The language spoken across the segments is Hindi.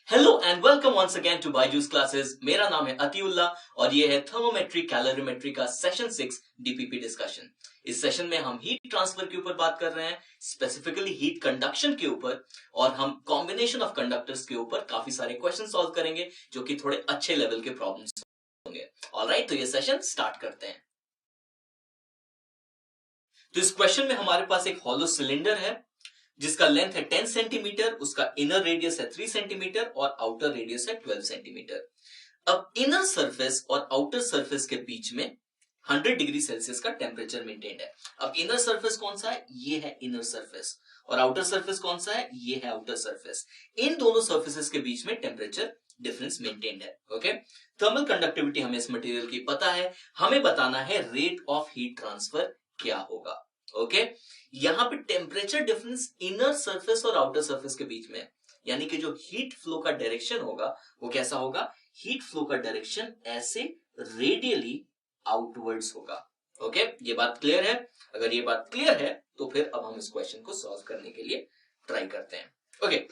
Hello and welcome once again to Byju's classes. मेरा नाम है अतिउल्ला और ये है थर्मोमेट्री कैलोरीमेट्री का सेशन 6 डीपीपी डिस्कशन। इस सेशन में हम हीट ट्रांसफर के ऊपर बात कर रहे हैं, स्पेसिफिकली हीट कंडक्शन के ऊपर, और हम कॉम्बिनेशन ऑफ कंडक्टर्स के ऊपर काफी सारे क्वेश्चन सॉल्व करेंगे जो कि थोड़े अच्छे लेवल के प्रॉब्लम्स होंगे। ऑलराइट, तो ये सेशन स्टार्ट करते हैं। तो इस क्वेश्चन में हमारे पास एक हॉलो सिलेंडर है जिसका लेंथ है 10 सेंटीमीटर, उसका इनर रेडियस है 3 सेंटीमीटर और आउटर रेडियस है 12 सेंटीमीटर। अब इनर सरफेस और आउटर सरफेस के बीच में 100 डिग्री सेल्सियस का टेम्परेचर मेंटेन्ड है। अब इनर सरफेस कौन सा है? ये है इनर सरफेस। और आउटर सरफेस कौन सा है? ये है आउटर सरफेस। इन दोनों सरफेसेस के बीच में टेम्परेचर डिफरेंस मेंटेन्ड है। ओके, थर्मल कंडक्टिविटी हमें इस मटेरियल की पता है, हमें बताना है रेट ऑफ हीट ट्रांसफर क्या होगा। ओके, यहां पे टेम्परेचर डिफरेंस इनर सरफेस और आउटर सरफेस के बीच में, यानी कि जो हीट फ्लो का डायरेक्शन होगा वो कैसा होगा? हीट फ्लो का डायरेक्शन ऐसे रेडियली आउटवर्ड्स होगा। ओके, ये बात क्लियर है? अगर ये बात क्लियर है तो फिर अब हम इस क्वेश्चन को सॉल्व करने के लिए ट्राई करते हैं। ओके,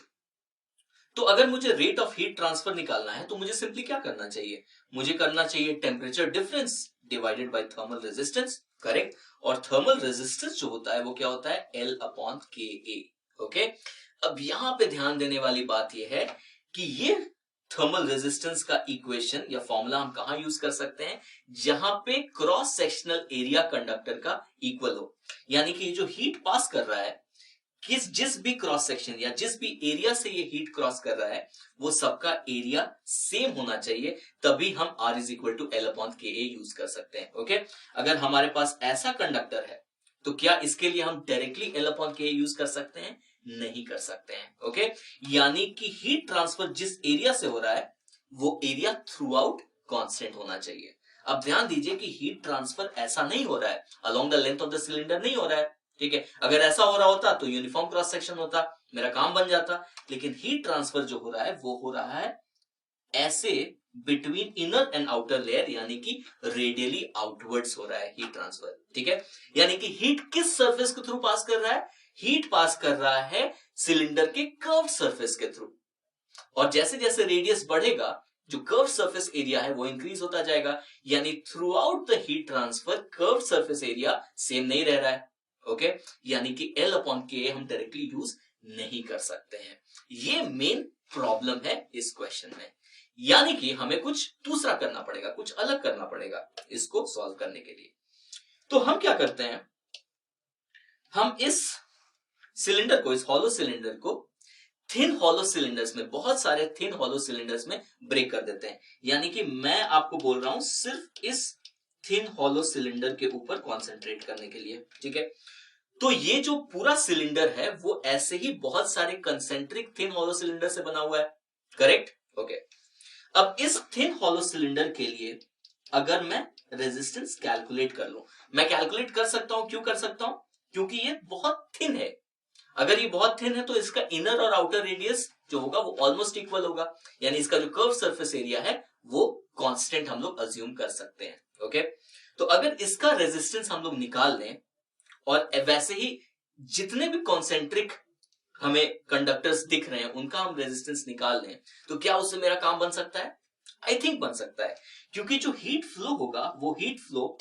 तो अगर मुझे रेट ऑफ हीट ट्रांसफर निकालना है तो मुझे सिंपली क्या करना चाहिए? मुझे करना चाहिए temperature difference divided by thermal resistance, correct? और थर्मल रेजिस्टेंस जो होता है वो क्या होता है? L upon KA। ओके, अब यहां पे ध्यान देने वाली बात यह है कि ये थर्मल रेजिस्टेंस का इक्वेशन या फॉर्मूला हम कहां यूज कर सकते हैं? जहां पे क्रॉस सेक्शनल एरिया कंडक्टर का इक्वल हो, यानी कि ये जो हीट पास कर रहा है, जिस भी क्रॉस सेक्शन या जिस भी एरिया से ये हीट क्रॉस कर रहा है वो सबका एरिया सेम होना चाहिए, तभी हम R is equal to L upon KA use कर सकते हैं। ओके, अगर हमारे पास ऐसा कंडक्टर है तो क्या इसके लिए हम directly L upon KA use कर सकते हैं? नहीं कर सकते हैं। ओके, यानी कि हीट ट्रांसफर जिस एरिया से हो रहा है वो एरिया थ्रू आउट कॉन्स्टेंट होना चाहिए। अब ध्यान दीजिए कि हीट ट्रांसफर ऐसा नहीं हो रहा है, along the length of the cylinder नहीं हो रहा है। ठीक है, अगर ऐसा हो रहा होता तो यूनिफॉर्म क्रॉस सेक्शन होता, मेरा काम बन जाता। लेकिन हीट ट्रांसफर जो हो रहा है वो हो रहा है ऐसे between inner and outer layer, यानी कि रेडियली आउटवर्ड्स हो रहा है हीट ट्रांसफर। ठीक है, यानी कि हीट किस सरफेस के थ्रू पास कर रहा है? हीट पास कर रहा है सिलेंडर के कर्व सरफेस के थ्रू, और जैसे जैसे रेडियस बढ़ेगा जो कर्व सरफेस एरिया है वो इंक्रीज होता जाएगा, यानी through out the heat transfer curve surface area same नहीं रह रहा है। ओके, यानी कि L अपॉन के हम डायरेक्टली यूज नहीं कर सकते हैं। ये मेन प्रॉब्लम है इस क्वेश्चन में, यानी कि हमें कुछ दूसरा करना पड़ेगा, कुछ अलग करना पड़ेगा इसको सॉल्व करने के लिए। तो हम क्या करते हैं, हम इस सिलेंडर को, इस हॉलो सिलेंडर को थिन हॉलो सिलेंडर्स में, बहुत सारे थिन हॉलो सिलेंडर्स में ब्रेक कर देते हैं। यानी कि मैं आपको बोल रहा हूं सिर्फ इस थिन हॉलो सिलेंडर के ऊपर कॉन्सेंट्रेट करने के लिए। ठीक है, तो ये जो पूरा सिलेंडर है वो ऐसे ही बहुत सारे कंसेंट्रिक थिन हॉलो सिलेंडर से बना हुआ है, करेक्ट? ओके, अब इस थिन हॉलो सिलेंडर के लिए अगर मैं रेजिस्टेंस कैलकुलेट कर लूं, मैं कैलकुलेट कर सकता हूं। क्यों कर सकता हूं? क्योंकि ये बहुत थिन है। अगर ये बहुत थिन है तो इसका इनर और आउटर रेडियस जो होगा वो ऑलमोस्ट इक्वल होगा, यानी इसका जो कर्व सरफेस एरिया है वो कांस्टेंट हम लोग अज्यूम कर सकते हैं। ओके, तो अगर इसका रेजिस्टेंस हम लोग निकाल लें और वैसे ही जितने भी कॉन्सेंट्रिक हमें कंडक्टर्स दिख रहे हैं उनका हम रेजिस्टेंस निकाल लें, तो क्या उससे मेरा काम बन सकता है? आई थिंक बन सकता है, क्योंकि जो हीट फ्लो होगा वो हीट फ्लो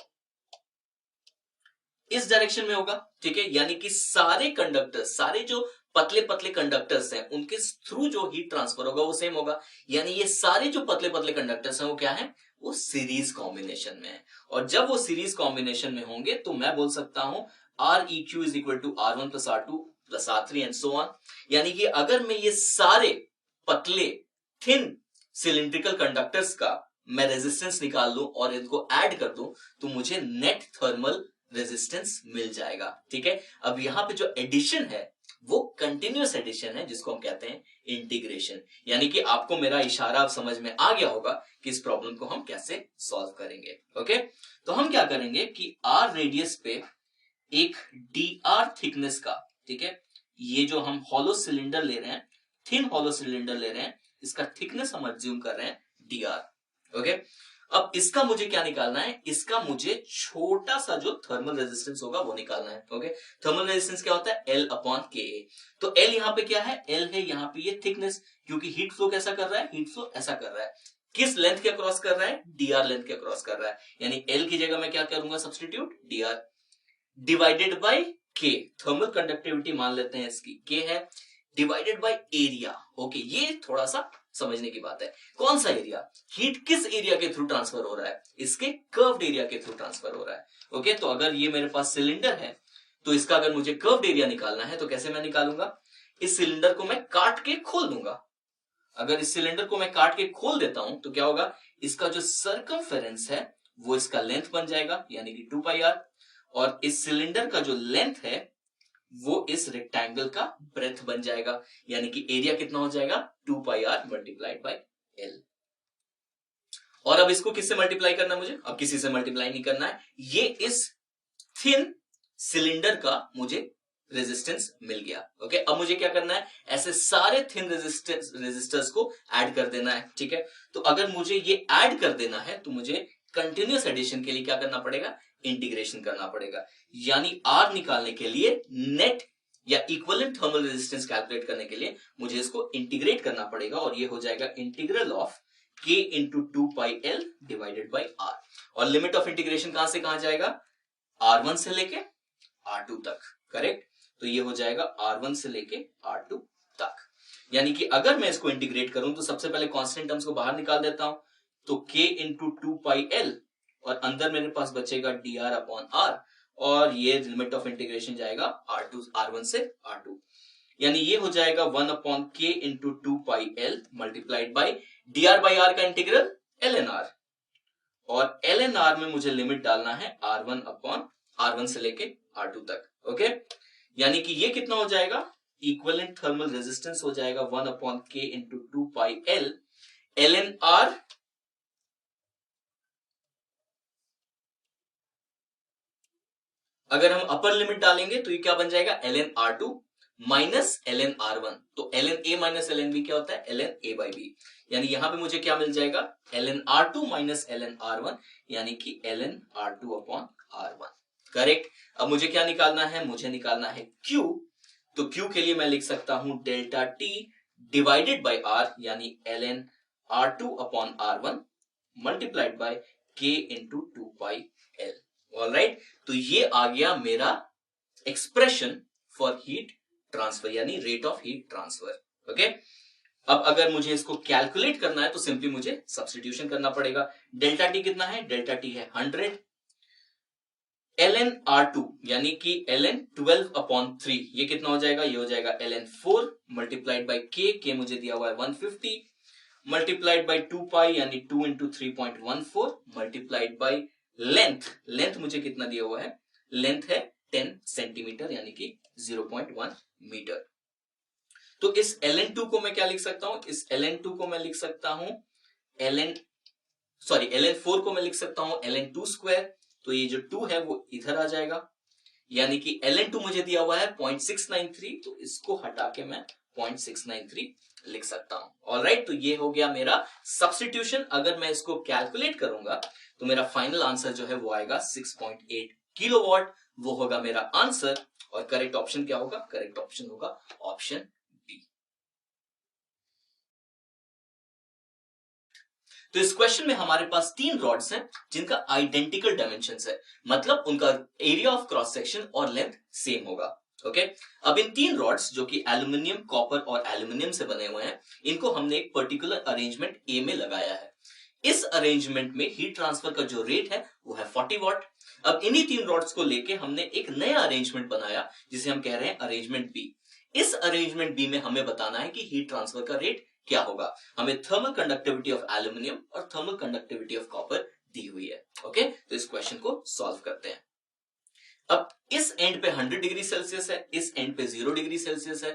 इस डायरेक्शन में होगा। ठीक है, यानी कि सारे कंडक्टर्स, सारे जो पतले पतले कंडक्टर्स हैं उनके थ्रू जो हीट ट्रांसफर होगा वो सेम होगा, यानी ये सारे जो पतले पतले कंडक्टर्स हैं वो क्या है? वो सीरीज कॉम्बिनेशन में है। और जब वो सीरीज कॉम्बिनेशन में होंगे तो मैं बोल सकता हूं Req is equal to R1 plus R2 plus R3 and so on. यानी कि अगर मैं ये सारे पतले थिन सिलिंड्रिकल कंडक्टर्स का मैं रेजिस्टेंस निकाल लूं और इनको ऐड कर दूं तो मुझे नेट थर्मल रेजिस्टेंस मिल जाएगा। ठीक है, अब यहां पे जो एडिशन है वो कंटिन्यूअस एडिशन है, जिसको हम कहते हैं इंटीग्रेशन। यानी कि आपको मेरा इशारा अब समझ में आ गया होगा कि इस प्रॉब्लम को हम कैसे सॉल्व करेंगे। ओके, तो हम क्या करेंगे कि R रेडियस पे एक dr थिकनेस का, ठीक है, ये जो हम हॉलो सिलेंडर ले रहे हैं, थिन हॉलो सिलेंडर ले रहे हैं, इसका थिकनेस हम अज्यूम कर रहे हैं dr। ओके, अब इसका मुझे क्या निकालना है, इसका मुझे छोटा सा जो थर्मल रेजिस्टेंस होगा वो निकालना है। ओके, थर्मल रेजिस्टेंस क्या होता है, L अपॉन के। तो L यहाँ पे क्या है, L है यहाँ पे ये थिकनेस, क्योंकि हीट फ्लो कैसा कर रहा है, हीट फ्लो ऐसा कर रहा है, किस लेंथ के अक्रॉस कर रहा है, dr लेंथ के अक्रॉस कर रहा है, यानी L की जगह मैं क्या करूंगा substitute, dr divided by k, thermal conductivity मान लेते हैं इसकी k है, डिवाइडेड बाय एरिया। ओके, ये थोड़ा सा समझने की बात है, कौन सा एरिया, हीट किस एरिया के थ्रू ट्रांसफर हो रहा है, इसके कर्व्ड एरिया के थ्रू ट्रांसफर हो रहा है। ओके, तो अगर ये मेरे पास सिलेंडर है तो इसका अगर मुझे कर्व्ड एरिया निकालना है तो कैसे मैं निकालूंगा, इस सिलेंडर को मैं काट के खोल दूंगा। अगर इस सिलेंडर को मैं काट के खोल देता हूं तो क्या होगा, इसका जो सर्कमफेरेंस है वो इसका लेंथ बन जाएगा, यानी कि 2πr, और इस सिलेंडर का जो लेंथ है वो इस रेक्टेंगल का ब्रेथ बन जाएगा, यानी कि एरिया कितना हो जाएगा, 2πr मल्टीप्लाइड बाय l। और अब इसको किससे मल्टीप्लाई करना है मुझे, अब किसी से मल्टीप्लाई नहीं करना है, ये इस थिन सिलेंडर का मुझे रेजिस्टेंस मिल गया। ओके, अब मुझे क्या करना है, ऐसे सारे थिन रेजिस्टर्स को ऐड कर देना है। ठीक है, तो अगर मुझे ये ऐड कर देना है तो मुझे कंटिन्यूस एडिशन के लिए क्या करना पड़ेगा, इंटीग्रेशन करना पड़ेगा, यानी R निकालने के लिए नेट या इक्विवेलेंट थर्मल रेजिस्टेंस कैलकुलेट करने के लिए मुझे इसको इंटीग्रेट करना पड़ेगा, और ये हो जाएगा integral of k into 2πl divided by r। और लिमिट ऑफ इंटीग्रेशन कहां से कहां जाएगा, R1 से लेके R2 तक। करेक्ट, तो ये हो जाएगा R1 से लेके R2 तक, यानी कि अगर मैं इसको इंटीग्रेट करूं तो सबसे पहले कांस्टेंट टर्म्स को बाहर निकाल देता हूं, तो k इंटू 2πl और अंदर मेरे पास बचेगा dr अपॉन r, और ये लिमिट ऑफ इंटीग्रेशन जाएगा R1 से R2, यानी ये हो जाएगा 1 upon k into 2πl multiplied by dr by r का इंटीग्रल ln r, और ln r में मुझे लिमिट डालना है R1 अपॉन R1 से लेके R2 तक। ओके, यानी कि ये कितना हो जाएगा, इक्विवेलेंट थर्मल रेजिस्टेंस हो जाएगा 1 upon k into 2πl ln r अगर हम अपर लिमिट डालेंगे तो ये क्या बन जाएगा, ln r2 minus ln r1, तो ln a minus ln b क्या होता है, ln a बाई b, यानी यहां पे मुझे क्या मिल जाएगा, ln r2 minus ln r1, यानी कि ln r2 upon r1। Correct, अब मुझे क्या निकालना है, मुझे निकालना है q, तो q के लिए मैं लिख सकता हूं delta t divided by r, यानी ln r2 upon r1 multiplied by k into 2πl। Alright, तो ये आ गया मेरा एक्सप्रेशन फॉर हीट ट्रांसफर, यानी rate of heat transfer. Okay, अब अगर मुझे इसको कैलकुलेट करना है तो सिंपली मुझे सब्स्टिट्यूशन करना पड़ेगा। डेल्टा टी कितना है, डेल्टा टी है 100, ln r2 यानी कि ln 12 अपॉन 3, ये कितना हो जाएगा, ये हो जाएगा ln 4 मल्टीप्लाइड बाई k मुझे दिया हुआ है 150 मल्टीप्लाइड बाई 2π यानी 2 इंटू 3.14 मल्टीप्लाइड बाई लेंथ मुझे कितना दिया हुआ है, लेंथ है 10 सेंटीमीटर यानी कि 0.1 मीटर। तो इस ln2 को मैं क्या लिख सकता हूं, इस ln2 को मैं लिख सकता हूं ln4 को मैं लिख सकता हूं ln2 स्क्वायर, तो ये जो 2 है वो इधर आ जाएगा, यानी कि ln2 मुझे दिया हुआ है 0.693, तो इसको हटा के मैं 0.693 लिख सकता हूं। ऑलराइट, तो ये हो गया मेरा सब्स्टिट्यूशन। अगर मैं इसको कैलकुलेट करूंगा तो मेरा फाइनल आंसर जो है वो आएगा 6.8 किलोवाट, वो होगा मेरा आंसर। और करेक्ट ऑप्शन क्या होगा, करेक्ट ऑप्शन होगा ऑप्शन बी। तो इस क्वेश्चन में हमारे पास 3 रॉड्स हैं जिनका आइडेंटिकल डायमेंशंस है, मतलब उनका एरिया ऑफ क्रॉस सेक्शन और लेंथ सेम होगा। ओके, अब इन 3 रॉड्स जो कि एल्यूमिनियम, कॉपर और एल्यूमिनियम से बने हुए हैं, इनको हमने एक पर्टिकुलर अरेंजमेंट ए में लगाया है। इस अरेंजमेंट में हीट ट्रांसफर का जो रेट है वो है 40 वॉट। अब इन्हीं 3 रॉड्स को लेके हमने एक नया अरेंजमेंट बनाया जिसे हम कह रहे हैं अरेंजमेंट बी। इस अरेंजमेंट बी में हमें बताना है कि हीट ट्रांसफर का रेट क्या होगा। हमें थर्मल कंडक्टिविटी ऑफ एल्यूमिनियम और थर्मल कंडक्टिविटी ऑफ कॉपर दी हुई है। ओके, तो इस क्वेश्चन को सॉल्व करते हैं। अब इस एंड पे 100 डिग्री सेल्सियस है, इस एंड पे 0 डिग्री सेल्सियस है,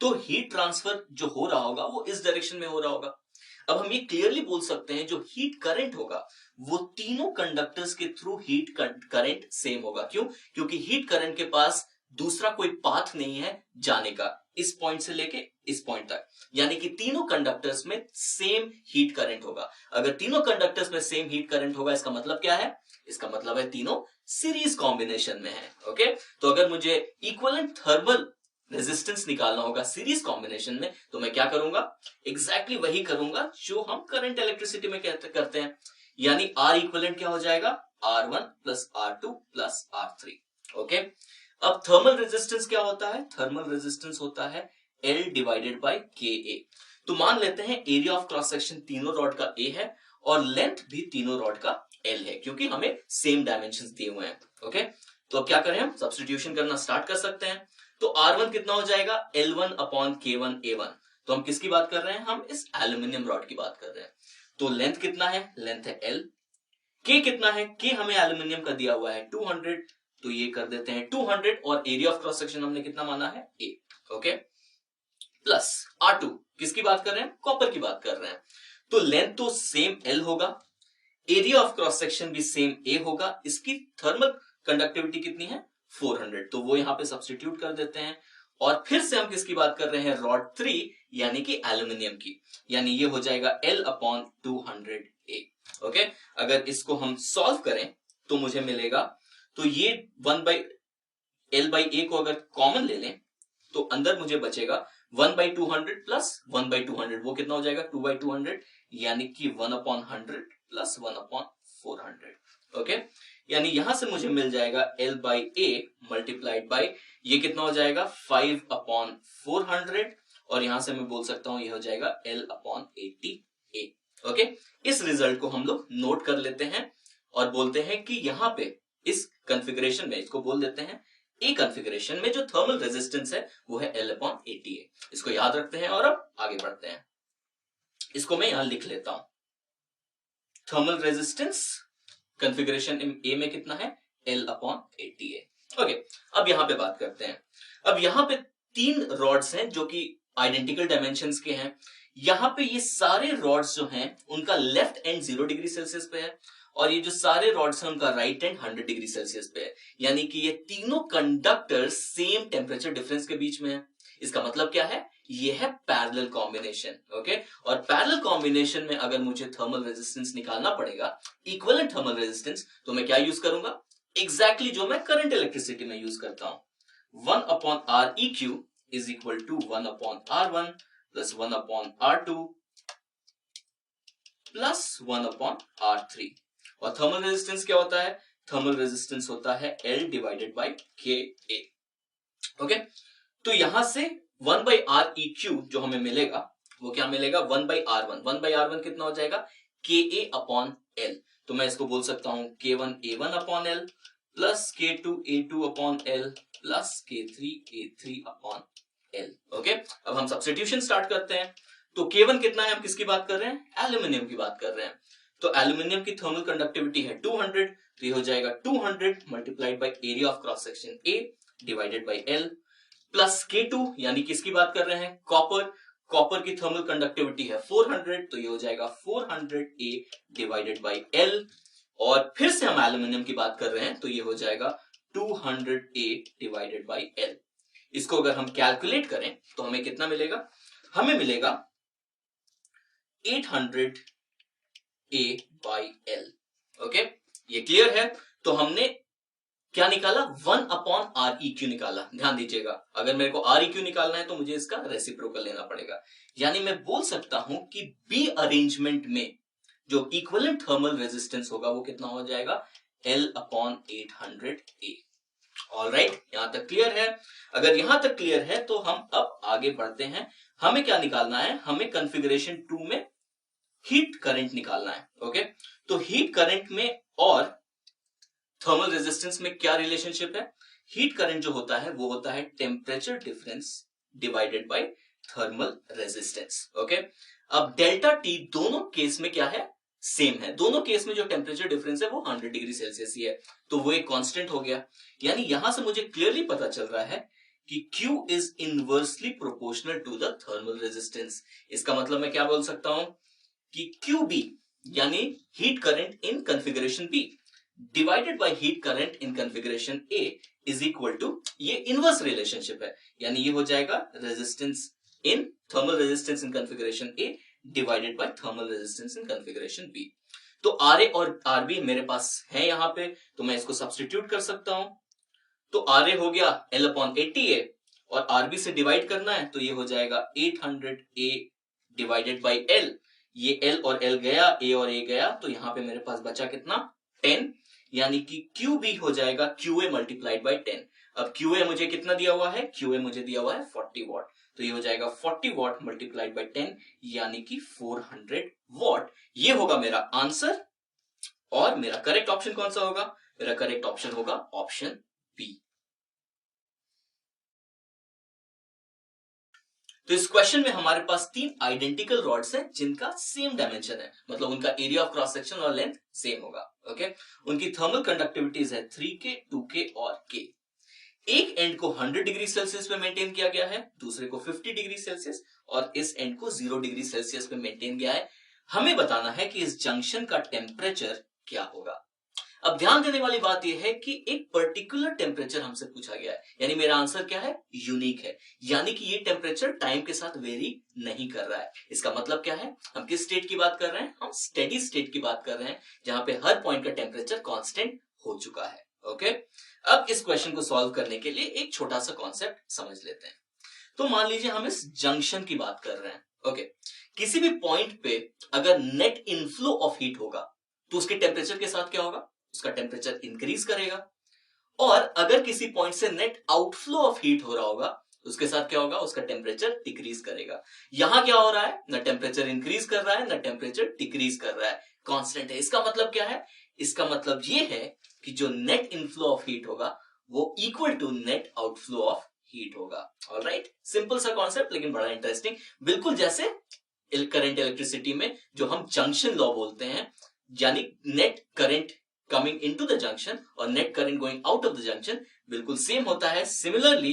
तो हीट ट्रांसफर जो हो रहा होगा वो इस डायरेक्शन में हो रहा होगा। अब हम ये क्लियरली बोल सकते हैं जो हीट करंट होगा वो तीनों कंडक्टर्स के थ्रू हीट करंट सेम होगा। क्यों? क्योंकि हीट करंट के पास दूसरा कोई पाथ नहीं है जाने का, इस पॉइंट से लेके इस पॉइंट तक, यानी कि तीनों कंडक्टर्स में सेम हीट करंट होगा। अगर तीनों कंडक्टर्स में सेम हीट करंट होगा, इसका मतलब क्या है? इसका मतलब है तीनों सीरीज कॉम्बिनेशन में है। ओके, तो अगर मुझे इक्विवेलेंट थर्मल रेजिस्टेंस निकालना होगा सीरीज कॉम्बिनेशन में, तो मैं क्या करूंगा? एग्जैक्टली वही करूंगा जो हम करंट इलेक्ट्रिसिटी में करते हैं, यानी आर इक्विवेलेंट क्या हो जाएगा? R1 plus R2 plus R3। Okay, अब थर्मल रेजिस्टेंस क्या होता है? थर्मल रेजिस्टेंस होता है L डिवाइडेड बाय KA। तो मान लेते हैं एरिया ऑफ क्रॉस सेक्शन तीनों रॉड का A है और लेंथ भी तीनों रॉड का L है, क्योंकि हमें सेम डायमेंशंस दिए हुए हैं। ओके, तो अब क्या करें? हम सब्स्टिट्यूशन करना स्टार्ट कर सकते हैं। तो R1 कितना हो जाएगा? L1 upon K1 A1। तो हम किसकी बात कर रहे हैं? हम इस एल्यूमिनियम रॉड की बात कर रहे हैं। तो लेंथ कितना है? लेंथ है L। K कितना है? K हमें एल्यूमिनियम का दिया हुआ है 200, तो ये कर देते हैं 200, और एरिया ऑफ क्रॉस सेक्शन हमने कितना माना है? A। ओके, प्लस R2 किसकी बात कर रहे हैं? कॉपर की बात कर रहे हैं। तो लेंथ तो सेम L होगा, एरिया ऑफ क्रॉस सेक्शन भी सेम A होगा, इसकी थर्मल कंडक्टिविटी कितनी है? 400, तो वो यहां पे सब्स्टिट्यूट कर देते हैं। और फिर से हम किसकी बात कर रहे हैं? रॉड 3 यानी कि एल्यूमिनियम की, यानी ये हो जाएगा L अपॉन 200A। ओके, अगर इसको हम सॉल्व करें तो मुझे मिलेगा, तो ये 1/L/A को अगर कॉमन ले लें तो अंदर मुझे बचेगा 1/200 प्लस 1/200, वो कितना हो जाएगा? 2/200, यानी कि 1/100 प्लस 1/400। ओके, यानी यहां से मुझे मिल जाएगा L/A मल्टीप्लाइड बाय, ये कितना हो जाएगा? 5/400, और यहां से मैं बोल सकता हूं ये हो जाएगा L/80A। ओके, इस रिजल्ट को हम लोग नोट कर लेते हैं और बोलते हैं कि यहां पे इस कॉन्फ़िगरेशन में, इसको बोल देते हैं ए कॉन्फ़िगरेशन में, जो थर्मल रेजिस्टेंस है वो है L/80A। इसको याद रखते हैं और अब आगे बढ़ते हैं। इसको मैं यहां लिख लेता हूं। थर्मल रेजिस्टेंस कॉन्फ़िगरेशन ए में कितना है? L/80A। ओके, अब यहां पे बात करते हैं। अब यहां पे 3 रॉड्स हैं जो कि आइडेंटिकल डायमेंशंस के हैं। यहां पे ये सारे रॉड्स जो हैं उनका लेफ्ट एंड 0 डिग्री सेल्सियस पे है, और ये जो सारे रॉड्स हैं उनका राइट एंड 100 डिग्री सेल्सियस पे है, यानी कि ये तीनों कंडक्टर सेम टेम्परेचर डिफरेंस के बीच में है। इसका मतलब क्या है? ये है पैरेलल कॉम्बिनेशन। ओके, और पैरेलल कॉम्बिनेशन में अगर मुझे थर्मल रेजिस्टेंस निकालना पड़ेगा, इक्विवेलेंट थर्मल रेजिस्टेंस, तो मैं क्या यूज करूंगा? एग्जैक्टली जो मैं करंट इलेक्ट्रिसिटी में यूज करता हूं, 1/Req is equal to 1/R1 plus 1/R2 plus 1/R3। और थर्मल रेजिस्टेंस क्या होता है? थर्मल रेजिस्टेंस होता है L divided by KA। Okay, तो यहां से 1/Req जो हमें मिलेगा वो क्या मिलेगा? 1/R1। 1/R1 कितना हो जाएगा? KA upon L। तो मैं इसको बोल सकता हूं K1 A1 upon L plus K2 A2 upon L plus K3 A3 upon L। Okay, अब हम सब्स्टिट्यूशन स्टार्ट करते हैं। तो K1 कितना है? हम किसकी बात कर रहे हैं? एल्यूमिनियम की बात कर रहे हैं। तो एल्यूमिनियम की थर्मल कंडक्टिविटी है 200, तो ये हो जाएगा 200 multiplied by area of cross section A divided by L plus K2, यानी किसकी बात कर रहे हैं? कॉपर। कॉपर की थर्मल कंडक्टिविटी है 400, तो ये हो जाएगा 400A डिवाइडेड बाय L, और फिर से हम एल्यूमिनियम की बात कर रहे हैं तो ये हो जाएगा 200A डिवाइडेड बाय L। इसको अगर हम कैलकुलेट करें तो हमें कितना मिलेगा? हमें मिलेगा 800A बाई L। ओके, ये क्लियर है? तो हमने क्या निकाला? 1/Req निकाला। ध्यान दीजिएगा, अगर मेरे को Req निकालना है तो मुझे इसका रेसिप्रोकल लेना पड़ेगा, यानी मैं बोल सकता हूं कि बी अरेंजमेंट में जो इक्विवेलेंट थर्मल रेजिस्टेंस होगा वो कितना हो जाएगा? L/800A। ऑलराइट, यहां तक क्लियर है? अगर यहां तक क्लियर है तो हम अब आगे बढ़ते हैं। हमें क्या निकालना है? हमें कॉन्फ़िगरेशन 2 में हीट करंट निकालना है। ओके, तो हीट करंट में और थर्मल रेजिस्टेंस में क्या रिलेशनशिप है? हीट करंट जो होता है वो होता है temperature difference divided by thermal resistance. Okay, अब डेल्टा टी दोनों केस में क्या है? सेम है। दोनों केस में जो टेम्परेचर डिफरेंस है वो 100 डिग्री सेल्सियस ही है, तो वो एक कांस्टेंट हो गया। यानी यहां से मुझे क्लियरली पता चल रहा है कि Q is inversely proportional to the thermal resistance. इसका मतलब मैं क्या बोल सकता हूं कि QB यानी heat current in configuration B divided by heat current in configuration A is equal to, ये इनवर्स रिलेशनशिप है, यानी ये हो जाएगा resistance in thermal resistance in configuration A divided by thermal resistance in configuration B. तो आर ए और आर बी मेरे पास है यहां पे, तो मैं इसको सब्स्टिट्यूट कर सकता हूं। तो आर ए हो गया L अपॉन 80A और आरबी से डिवाइड करना है तो ये हो जाएगा 800A डिवाइडेड बाई L। ये L और L गया, A और A गया, तो यहां पे मेरे पास बचा कितना 10, यानी कि QB हो जाएगा QA मल्टीप्लाइड बाई 10। अब QA मुझे कितना दिया हुआ है, QA मुझे दिया हुआ है 40 वॉट, तो ये हो जाएगा 40 वॉट मल्टीप्लाइड बाई 10 यानी कि 400 वॉट। ये होगा मेरा आंसर। और मेरा करेक्ट ऑप्शन कौन सा होगा, मेरा करेक्ट ऑप्शन होगा ऑप्शन बी। तो इस क्वेश्चन में हमारे पास 3 आइडेंटिकल रॉड्स हैं जिनका सेम डायमेंशन है, मतलब उनका एरिया ऑफ क्रॉस सेक्शन और लेंथ सेम होगा। ओके, उनकी थर्मल कंडक्टिविटीज है 3K, 2K और K। एक एंड को 100 डिग्री सेल्सियस पे मेंटेन किया गया है, दूसरे को 50 डिग्री सेल्सियस और इस एंड को 0 डिग्री सेल्सियस पे मेंटेन किया है। हमें बताना है कि इस जंक्शन का टेम्परेचर क्या होगा। अब ध्यान देने वाली बात यह है कि एक पर्टिकुलर टेम्परेचर हमसे पूछा गया है, यानी मेरा आंसर क्या है, यूनिक है, यानी कि ये टेम्परेचर टाइम के साथ वेरी नहीं कर रहा है। इसका मतलब क्या है, हम किस स्टेट की बात कर रहे हैं, हम स्टेडी स्टेट की बात कर रहे हैं जहां पे हर पॉइंट का टेम्परेचर कांस्टेंट हो चुका है। ओके, अब इस क्वेश्चन को सॉल्व करने के लिए एक छोटा सा कॉन्सेप्ट समझ लेते हैं। तो मान लीजिए हम इस जंक्शन की बात कर रहे हैं। ओके, किसी भी पॉइंट पे अगर नेट इनफ्लो ऑफ हीट होगा तो उसके टेम्परेचर के साथ क्या होगा, उसका टेम्परेचर इंक्रीज करेगा। और अगर किसी पॉइंट से नेट आउटफ्लो ऑफ हीट हो रहा होगा तो उसके साथ क्या होगा, उसका टेम्परेचर डिक्रीज करेगा। यहां क्या हो रहा है, ना टेम्परेचर इंक्रीज कर रहा है ना टेम्परेचर डिक्रीज कर रहा है, कांस्टेंट है। इसका मतलब क्या है, इसका मतलब ये है कि जो नेट इनफ्लो ऑफ हीट होगा वो equal to net outflow of heat होगा। ऑलराइट, सिंपल सा कॉन्सेप्ट लेकिन बड़ा इंटरेस्टिंग, बिल्कुल जैसे करंट इलेक्ट्रिसिटी में जो हम जंक्शन लॉ बोलते हैं, यानी net current coming into the junction और net current going out of the junction बिल्कुल सेम होता है। Similarly,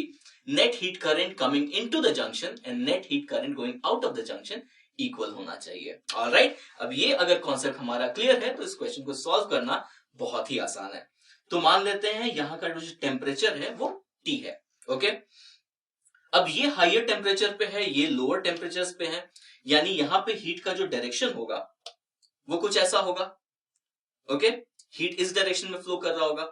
net heat current coming into the junction and net heat current going out of the junction equal होना चाहिए। ऑलराइट, अब ये अगर कॉन्सेप्ट हमारा क्लियर है तो इस क्वेश्चन को सॉल्व करना बहुत ही आसान है। तो मान लेते हैं यहां का जो टेम्परेचर है वो T है। ओके, अब ये हायर टेम्परेचर पे है, ये लोअर टेम्परेचर पे है, यानी यहां पे हीट का जो डायरेक्शन होगा वो कुछ ऐसा होगा। ओके, हीट इस डायरेक्शन में फ्लो कर रहा होगा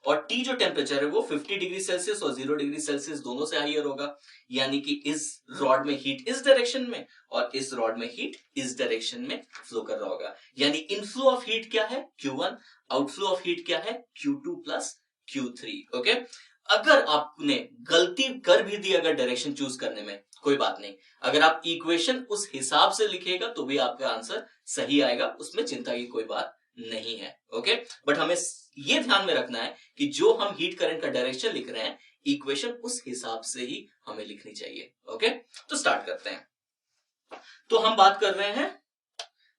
और T जो टेम्परेचर है वो 50 डिग्री सेल्सियस और 0 डिग्री सेल्सियस दोनों से हायर होगा, यानी कि इस रॉड में हीट इस डायरेक्शन में और इस रॉड में हीट इस डायरेक्शन में फ्लो कर रहा होगा। यानी इनफ्लो ऑफ हीट क्या है Q1, आउटफ्लो ऑफ हीट क्या है Q2 प्लस Q3। ओके, अगर आपने गलती कर भी दी अगर डायरेक्शन चूज करने में, कोई बात नहीं, अगर आप इक्वेशन उस हिसाब से लिखेगा तो भी आपका आंसर सही आएगा, उसमें चिंता की कोई बात नहीं है। ओके, बट हमें ये ध्यान में रखना है कि जो हम हीट करंट का डायरेक्शन लिख रहे हैं इक्वेशन उस हिसाब से ही हमें लिखनी चाहिए। ओके, तो स्टार्ट करते हैं। तो हम बात कर रहे हैं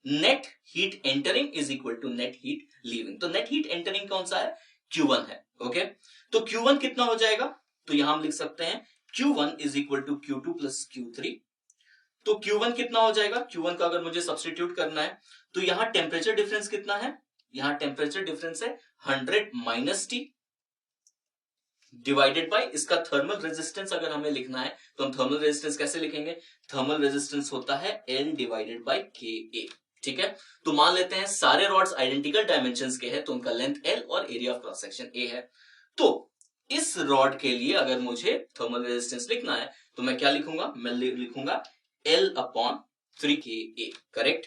net heat entering is equal to net heat leaving. तो नेट हीट एंटरिंग कौन सा है, Q1 है। ओके, तो Q1 कितना हो जाएगा, तो यहां हम लिख सकते हैं Q1 is equal to Q2 plus Q3। तो Q1 कितना हो जाएगा, Q1 का अगर मुझे सब्स्टिट्यूट करना है तो यहां टेम्परेचर डिफरेंस कितना है, यहां टेम्परेचर डिफरेंस है 100 माइनस T डिवाइडेड बाय इसका थर्मल रेजिस्टेंस। अगर हमें लिखना है तो हम थर्मल रेजिस्टेंस कैसे लिखेंगे, थर्मल रेजिस्टेंस होता है L डिवाइडेड बाय KA। ठीक है, तो मान लेते हैं सारे रॉड्स आइडेंटिकल डायमेंशंस के हैं तो उनका लेंथ L और area of cross section A है। तो इस रॉड के लिए अगर मुझे थर्मल रेजिस्टेंस लिखना है तो मैं क्या लिखूंगा, मैं लिखूंगा L upon 3KA। Correct,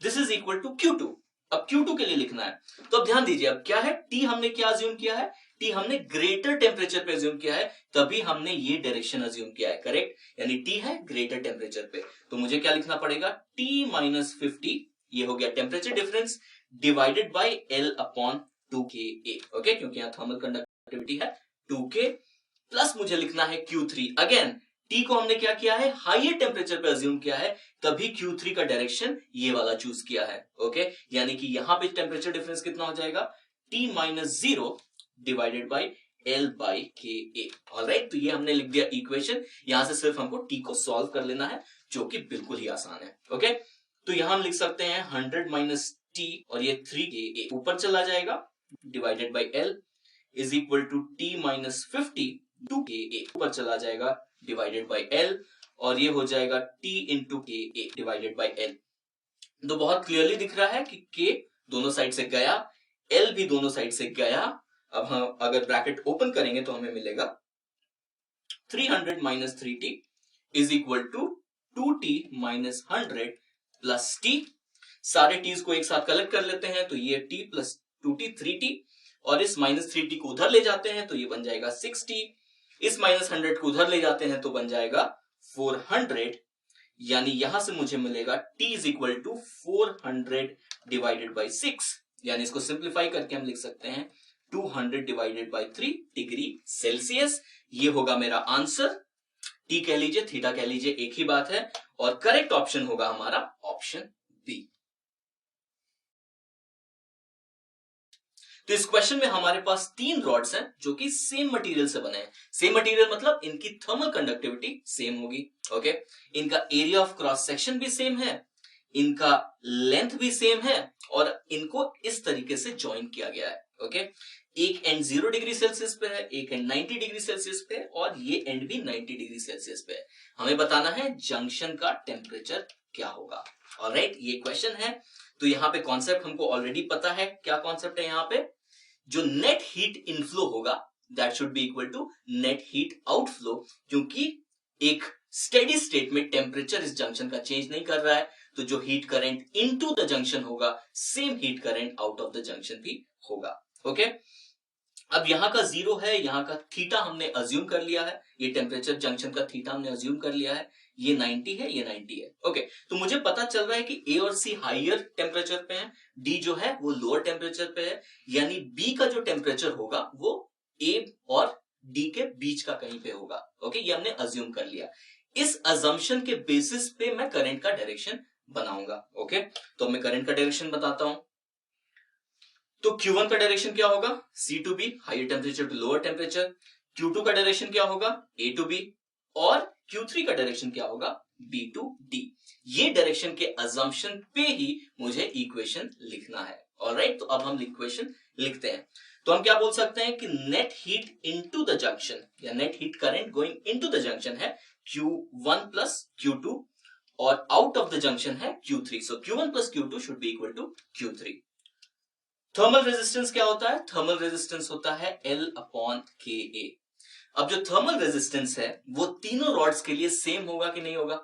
this is equal to Q2। अब Q2 के लिए लिखना है तो अब ध्यान दीजिए, अब क्या है, T हमने क्या अज्यूम किया है, T हमने ग्रेटर टेम्परेचर पे अज्यूम किया है, तभी हमने ये डायरेक्शन अज्यूम किया है। करेक्ट, यानी T है ग्रेटर टेम्परेचर पे, तो मुझे क्या लिखना पड़ेगा, T माइनस 50, ये हो गया temperature difference, divided bye L upon 2KA। Okay, क्योंकि यहां थर्मल कंडक्टिविटी है 2K, प्लस मुझे लिखना है Q3। अगेन T को हमने क्या किया है, हायर टेम्परेचर पे अज्यूम किया है, तभी Q3 का डायरेक्शन ये वाला चूज किया है। ओके, यानी कि यहां पे टेम्परेचर डिफरेंस कितना हो जाएगा, T minus 0 divided by L by KA। Alright, तो ये हमने लिख दिया इक्वेशन, यहां से सिर्फ हमको T को सॉल्व कर लेना है जो कि बिल्कुल ही आसान है। ओके, तो यहां हम लिख सकते हैं 100 माइनस T और ये 3KA ऊपर चला जाएगा divided by L। Is equal to T minus 50 two K A ऊपर चला जाएगा डिवाइडेड बाई एल, और ये हो जाएगा टी इंटू के ए डिवाइडेड बाई एल। तो बहुत क्लियरली दिख रहा है कि के दोनों साइड से गया, एल भी दोनों साइड से गया। अब हम अगर ब्रैकेट ओपन करेंगे तो हमें मिलेगा 300 minus 3t is equal to 2t minus 100 plus t। सारे t's को एक साथ कलेक्ट कर लेते हैं तो ये t प्लस 2t 3t, और इस माइनस 3t को उधर ले जाते हैं तो ये बन जाएगा 6t, इस माइनस 100 को उधर ले जाते हैं तो बन जाएगा 400, यानी यहां से मुझे मिलेगा t is equal to 400 divided by 6, यानी इसको सिंप्लीफाई करके हम लिख सकते हैं 200 डिवाइडेड बाई 3 डिग्री सेल्सियस। ये होगा मेरा आंसर। t कह लीजिए, थीटा कह लीजिए, एक ही बात है, और करेक्ट ऑप्शन होगा हमारा ऑप्शन बी। तो इस क्वेश्चन में हमारे पास 3 रॉड्स हैं जो कि सेम मटेरियल से बने हैं। सेम मटेरियल मतलब इनकी थर्मल कंडक्टिविटी सेम होगी। ओके, इनका एरिया ऑफ क्रॉस सेक्शन भी सेम है, इनका लेंथ भी सेम है, और इनको इस तरीके से ज्वाइन किया गया है। ओके, एक एंड 0 डिग्री सेल्सियस पे है, एक एंड 90 डिग्री सेल्सियस पे है, और ये एंड भी 90 डिग्री सेल्सियस पे है। हमें बताना है जंक्शन का टेम्परेचर क्या होगा। ऑलराइट, ये क्वेश्चन है। तो यहाँ पे कॉन्सेप्ट हमको ऑलरेडी पता है। क्या कॉन्सेप्ट है यहाँ पे? जो नेट हीट इनफ्लो होगा that should be equal to net heat outflow, क्योंकि एक स्टेडी स्टेट में टेम्परेचर इस जंक्शन का चेंज नहीं कर रहा है, तो जो heat current into the junction होगा same heat current out of the junction भी होगा। ओके, अब यहां का 0 है, यहां का थीटा हमने अज्यूम कर लिया है, ये टेम्परेचर जंक्शन का थीटा हमने अज्यूम कर लिया है, ये 90 है, ये 90 है। ओके, तो मुझे पता चल रहा है कि ए और सी हायर टेम्परेचर पे है, डी जो है वो लोअर टेम्परेचर पे है, यानी बी का जो टेम्परेचर होगा वो ए और डी के बीच का कहीं पे होगा। ओके, ये हमने अज्यूम कर लिया। इस अजम्पशन के बेसिस पे मैं करंट का डायरेक्शन बनाऊंगा। ओके, तो मैं करंट का डायरेक्शन बताता हूं। तो Q1 का डायरेक्शन क्या होगा? C to B, higher temperature to lower temperature. Q2 का डायरेक्शन क्या होगा? A टू B, और Q3 का डायरेक्शन क्या होगा? B to D। ये डायरेक्शन के अजम्पशन पे ही मुझे इक्वेशन लिखना है। ऑलराइट, तो अब हम इक्वेशन लिखते हैं। तो हम क्या बोल सकते हैं कि net heat into the junction या net heat current going into the junction है Q1 प्लस Q2, और आउट ऑफ द जंक्शन है Q3। So Q1 plus Q2 should be equal to Q3। Thermal resistance क्या होता है? थर्मल रेजिस्टेंस होता है L अपॉन KA। अब जो थर्मल रेजिस्टेंस है वो तीनों रॉड्स के लिए सेम होगा कि नहीं होगा?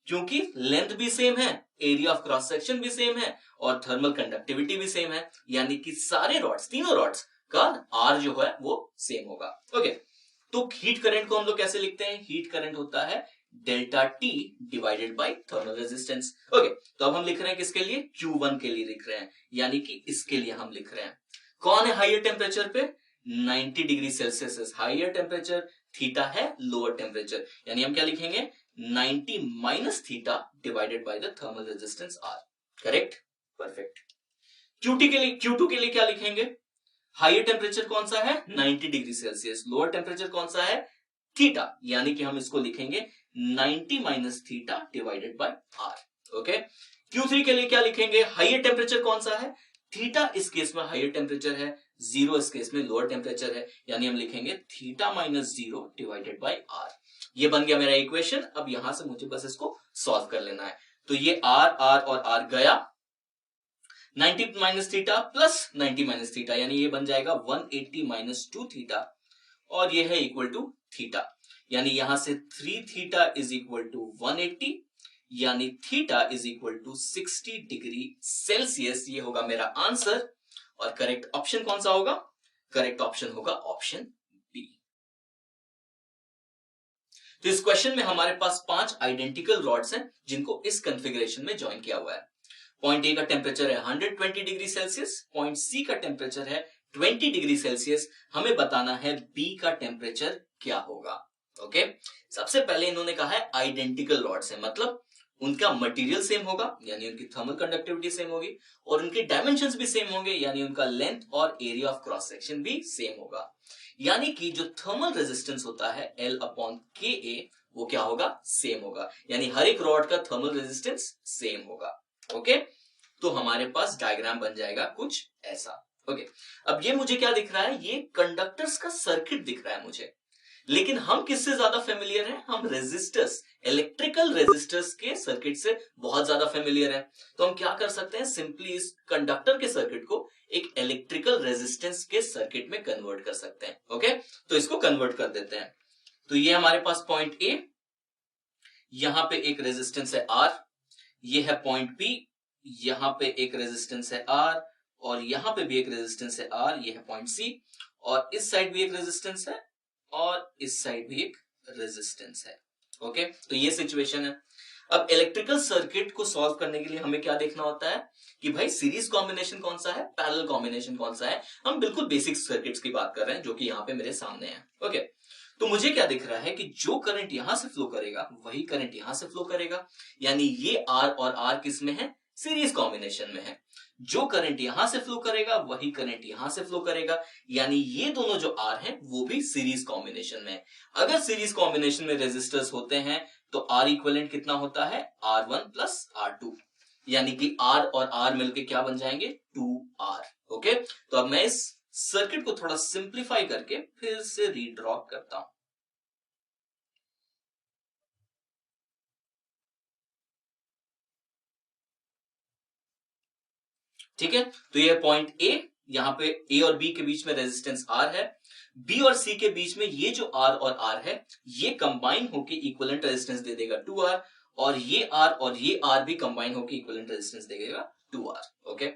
क्योंकि लेंथ भी सेम है, एरिया ऑफ क्रॉस सेक्शन भी सेम है, और थर्मल कंडक्टिविटी भी सेम है, यानी कि सारे रॉड्स, तीनों रॉड्स का R जो है वो सेम होगा। ओके, तो हीट करंट को हम लोग कैसे लिखते हैं? हीट करंट होता है delta T divided by thermal resistance. Okay, तो अब हम लिख रहे हैं किसके लिए? Q1 के लिए लिख रहे हैं, यानी कि इसके लिए हम लिख रहे हैं। कौन है हायर टेम्परेचर पे? 90 degree Celsius is higher temperature, theta है लोअर टेम्परेचर, यानी हम क्या लिखेंगे? 90 minus theta divided by the thermal resistance R। Correct, perfect. Q2 के लिए क्या लिखेंगे? हायर टेम्परेचर कौन सा है? 90 डिग्री सेल्सियस। लोअर टेम्परेचर कौन सा है? थीटा, यानी कि हम इसको लिखेंगे 90 minus theta divided bye R। Okay, Q3 के लिए क्या लिखेंगे? हायर टेम्परेचर कौन सा है? थीटा इस केस में हायर टेम्परेचर है, 0 इस केस में लोअर टेम्परेचर है, यानी हम लिखेंगे theta minus 0 divided by R। ये बन गया मेरा इक्वेशन। अब यहां से मुझे बस इसको सॉल्व कर लेना है। तो ये R और R गया, 90 minus theta plus 90 minus theta, यानी ये बन जाएगा 180 माइनस 2 थीटा, और ये है इक्वल टू थीटा, यानी यहां से 3 थीटा इज इक्वल टू 180, यानी theta is equal to 60 degree Celsius. ये होगा मेरा आंसर, और करेक्ट ऑप्शन कौन सा होगा? करेक्ट ऑप्शन होगा ऑप्शन बी। तो इस क्वेश्चन में हमारे पास 5 आइडेंटिकल रॉड्स हैं जिनको इस कॉन्फ़िगरेशन में ज्वाइन किया हुआ है। पॉइंट ए का टेम्परेचर है 120 डिग्री सेल्सियस, पॉइंट सी का टेम्परेचर है 20 डिग्री सेल्सियस। हमें बताना है बी का टेम्परेचर क्या होगा। ओके, सबसे पहले इन्होंने कहा है आइडेंटिकल रॉड्स है, मतलब उनका मटेरियल सेम होगा, यानी उनकी थर्मल कंडक्टिविटी सेम होगी, और उनके डायमेंशंस भी सेम होंगे, यानी उनका लेंथ और एरिया ऑफ क्रॉस सेक्शन भी सेम होगा। यानी कि जो थर्मल रेजिस्टेंस होता है L अपॉन KA वो क्या होगा? सेम होगा, यानी हर एक रॉड का थर्मल रेजिस्टेंस सेम होगा। ओके, तो हमारे पास डायग्राम बन जाएगा कुछ ऐसा। ओके, अब ये मुझे क्या दिख रहा है, ये कंडक्टर्स का सर्किट दिख रहा है मुझे, लेकिन हम किससे ज्यादा फेमिलियर हैं, हम रेजिस्टर्स, इलेक्ट्रिकल रेजिस्टर्स के सर्किट से बहुत ज्यादा फेमिलियर है। तो हम क्या कर सकते हैं, सिंपली इस कंडक्टर के सर्किट को एक इलेक्ट्रिकल रेजिस्टेंस के सर्किट में कन्वर्ट कर सकते हैं। ओके, तो इसको कन्वर्ट कर देते हैं। तो ये हमारे पास पॉइंट ए, यहां पे एक रेजिस्टेंस है आर, ये है पॉइंट बी, यहां पे एक रेजिस्टेंस है आर, और यहां पे भी एक रेजिस्टेंस है आर, ये है पॉइंट सी, और इस साइड भी एक रेजिस्टेंस है और इस साइड भी एक रेजिस्टेंस है। ओके, तो ये सिचुएशन है। अब इलेक्ट्रिकल सर्किट को सॉल्व करने के लिए हमें क्या देखना होता है कि भाई सीरीज कॉम्बिनेशन कौन सा है, पैरेलल कॉम्बिनेशन कौन सा है। हम बिल्कुल बेसिक सर्किट्स की बात कर रहे हैं जो कि यहां पे मेरे सामने है। ओके, तो मुझे क्या दिख रहा है कि जो करंट यहां से फ्लो करेगा वही करंट यहां से फ्लो करेगा, यानी ये आर और आर किस में है, सीरीज कॉम्बिनेशन में है। जो करंट यहां से फ्लो करेगा वही करंट यहां से फ्लो करेगा, यानी ये दोनों जो आर हैं वो भी सीरीज कॉम्बिनेशन में है। अगर सीरीज कॉम्बिनेशन में रेजिस्टर्स होते हैं तो आर इक्विवेलेंट कितना होता है, R1 प्लस R2, यानी कि आर और आर मिलके क्या बन जाएंगे, 2R। ओके, तो अब मैं इस सर्किट को थोड़ा सिंप्लीफाई करके फिर से रीड्रॉ करता हूं। ठीक है, तो ये पॉइंट ए, यहां पे ए और बी के बीच में रेजिस्टेंस आर है, बी और सी के बीच में ये जो आर और आर है ये कंबाइन होके इक्विवेलेंट रेजिस्टेंस दे देगा 2R, और ये आर भी कंबाइन होके इक्विवेलेंट रेजिस्टेंस देगा 2R। ओके,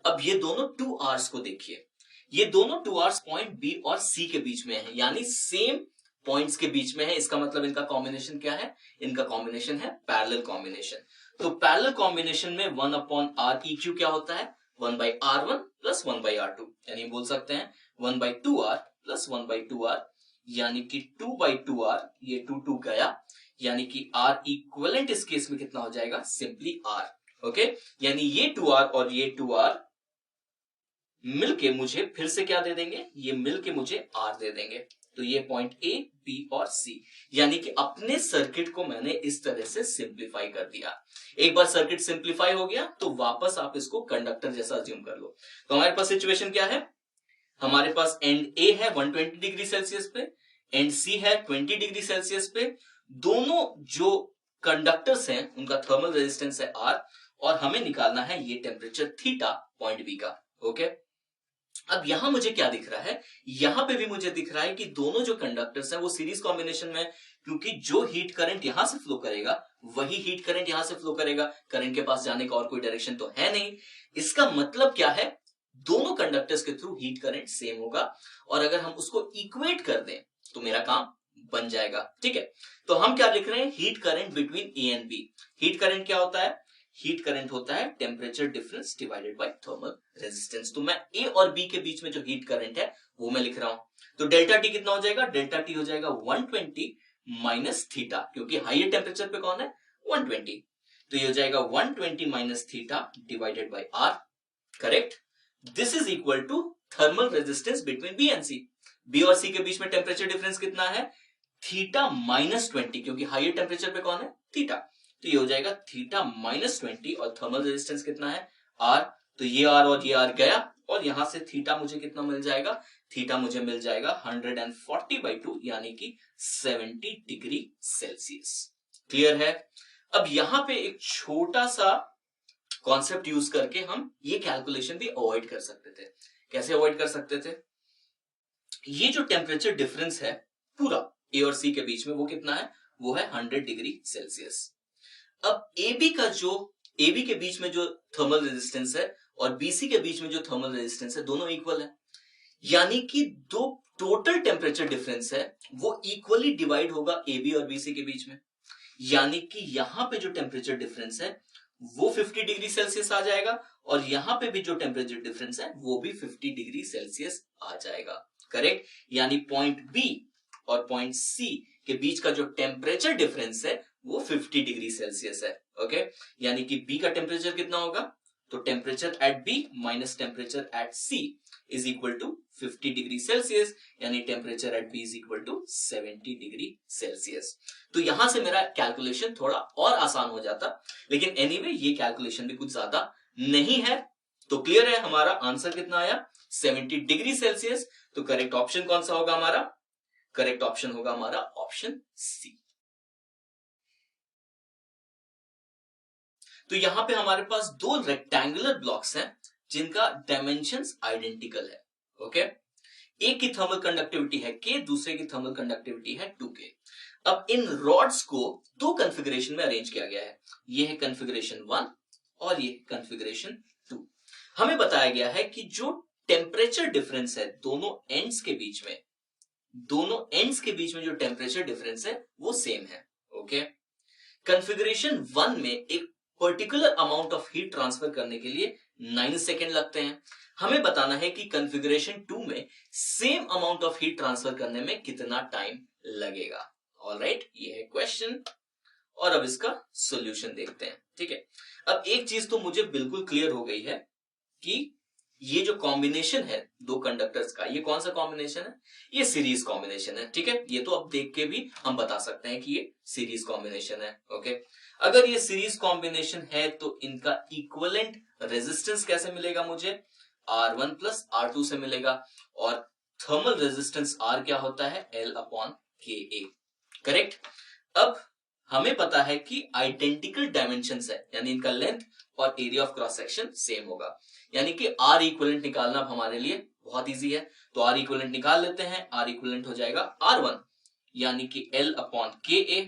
अब ये दोनों 2Rs को देखिए, ये दोनों 2Rs पॉइंट बी और सी के बीच में है, यानी सेम पॉइंट्स के बीच में है। इसका मतलब इनका कॉम्बिनेशन क्या है, इनका कॉम्बिनेशन है पैरेलल कॉम्बिनेशन। तो पैरेलल कॉम्बिनेशन में 1/R क्या होता है, 1/R1 प्लस 1/R2, यानी बोल सकते हैं 1/2R प्लस 1/2R, यानी कि 2/2R, ये 2 गया, यानी कि R इक्विवेलेंट इस केस में कितना हो जाएगा, सिंपली R। ओके, यानी ये 2R और ये 2R मिलके मुझे फिर से क्या दे देंगे, ये मिलके मुझे R दे देंगे। तो ये पॉइंट ए, बी और सी, यानी कि अपने सर्किट को मैंने इस तरह से सिंप्लीफाई कर दिया। एक बार सर्किट सिंप्लीफाई हो गया तो वापस आप इसको कंडक्टर जैसा अज्यूम कर लो। तो हमारे पास सिचुएशन क्या है, हमारे पास एंड ए है 120 डिग्री सेल्सियस पे, एंड सी है 20 डिग्री सेल्सियस पे। दोनों जो कंडक्टर्स हैं उनका थर्मल रेजिस्टेंस है R, और हमें निकालना है ये टेम्परेचर थीटा पॉइंट बी का। ओके, अब यहां मुझे क्या दिख रहा है, यहां पे भी मुझे दिख रहा है कि दोनों जो कंडक्टर्स हैं वो सीरीज कॉम्बिनेशन में, क्योंकि जो हीट करंट यहां से फ्लो करेगा वही हीट करंट यहां से फ्लो करेगा, करंट के पास जाने का और कोई डायरेक्शन तो है नहीं। इसका मतलब क्या है, दोनों कंडक्टर्स के थ्रू हीट करंट सेम होगा, और अगर हम उसको इक्वेट कर दें तो मेरा काम बन जाएगा। ठीक है, तो हम क्या लिख रहे हैं, heat current between A and B. Heat current क्या होता है, हीट करंट होता है temperature difference divided by thermal resistance. तो मैं ए और बी के बीच में जो हीट करंट है वो मैं लिख रहा हूं। तो डेल्टा टी कितना हो जाएगा, डेल्टा टी हो जाएगा 120 माइनस थीटा, क्योंकि हाइयर टेम्परेचर पे कौन है, 120। तो ये हो जाएगा 120 minus theta divided by R. Correct, this is equal to thermal resistance between B and C. B और सी के बीच में टेम्परेचर डिफरेंस कितना है, थीटा माइनस 20, क्योंकि हाइयर टेम्परेचर पे कौन है, थीटा। तो ये हो जाएगा थीटा माइनस 20, और थर्मल रेजिस्टेंस कितना है, आर। तो ये आर और ये आर गया, और यहां से थीटा मुझे कितना मिल जाएगा, थीटा मुझे मिल जाएगा 140/2, यानी कि 70 डिग्री सेल्सियस। क्लियर है। अब यहां पे एक छोटा सा कॉन्सेप्ट यूज करके हम ये कैलकुलेशन भी अवॉइड कर सकते थे। कैसे अवॉइड कर सकते थे, ये जो टेम्परेचर डिफरेंस है पूरा ए और सी के बीच में वो कितना है, वो है 100 डिग्री सेल्सियस। अब एबी के बीच में जो थर्मल रेजिस्टेंस है और बीसी के बीच में जो थर्मल रेजिस्टेंस है दोनों इक्वल है, यानी कि दो टोटल टेम्परेचर डिफरेंस है वो इक्वली डिवाइड होगा एबी और बीसी के बीच में, यानी कि यहां पे जो टेम्परेचर डिफरेंस है वो 50 डिग्री सेल्सियस आ जाएगा, और यहां पे भी जो टेम्परेचर डिफरेंस है वो भी 50 डिग्री सेल्सियस आ जाएगा। करेक्ट, यानी पॉइंट बी और पॉइंट सी के बीच का जो टेम्परेचर डिफरेंस है वो 50 डिग्री सेल्सियस है। ओके, यानी कि बी का टेम्परेचर कितना होगा, तो temperature at B minus temperature at C is equal to 50 degree Celsius, यानी temperature at B is equal to 70 degree Celsius. तो यहां से मेरा कैलकुलेशन थोड़ा और आसान हो जाता, लेकिन एनीवे ये कैलकुलेशन भी कुछ ज्यादा नहीं है। तो क्लियर है, हमारा आंसर कितना आया 70 डिग्री सेल्सियस। तो करेक्ट ऑप्शन कौन सा होगा हमारा? करेक्ट ऑप्शन होगा हमारा ऑप्शन सी। तो यहां पे हमारे पास दो रेक्टेंगुलर ब्लॉक्स हैं जिनका डायमेंशंस आइडेंटिकल है। ओके, एक की थर्मल कंडक्टिविटी है K, दूसरे की थर्मल कंडक्टिविटी है 2K। अब इन रॉड्स को दो कॉन्फ़िगरेशन में अरेंज किया गया है। ये है कॉन्फ़िगरेशन 1 और ये कॉन्फ़िगरेशन 2। हमें बताया गया है कि जो टेम्परेचर डिफरेंस है दोनों एंड्स के बीच में, जो टेम्परेचर डिफरेंस है वो सेम है। ओके, कॉन्फ़िगरेशन 1 में एक particular amount of heat transfer करने के लिए 9 सेकेंड लगते हैं। हमें बताना है कि कॉन्फ़िगरेशन 2 में same amount of heat transfer करने में कितना टाइम लगेगा। ऑलराइट, ये है क्वेश्चन और अब इसका सॉल्यूशन देखते हैं। ठीक है, अब एक चीज तो मुझे बिल्कुल क्लियर हो गई है कि ये जो कॉम्बिनेशन है दो कंडक्टर्स का, ये कौन सा कॉम्बिनेशन है? ये सीरीज कॉम्बिनेशन है। ठीक है, ये तो अब देख के भी हम बता सकते हैं कि ये सीरीज कॉम्बिनेशन है। ओके, अगर ये सीरीज कॉम्बिनेशन है तो इनका इक्विवेलेंट रेजिस्टेंस कैसे मिलेगा मुझे? R1 प्लस R2 से मिलेगा। और थर्मल रेजिस्टेंस R क्या होता है? L upon KA। करेक्ट। अब हमें पता है कि आइडेंटिकल डायमेंशंस है, यानी इनका लेंथ और area of cross section same होगा, यानी कि R इक्विवेलेंट निकालना हमारे लिए बहुत इजी है। तो R इक्विवेलेंट निकाल लेते हैं। R इक्विवेलेंट हो जाएगा R1 यानी कि L upon KA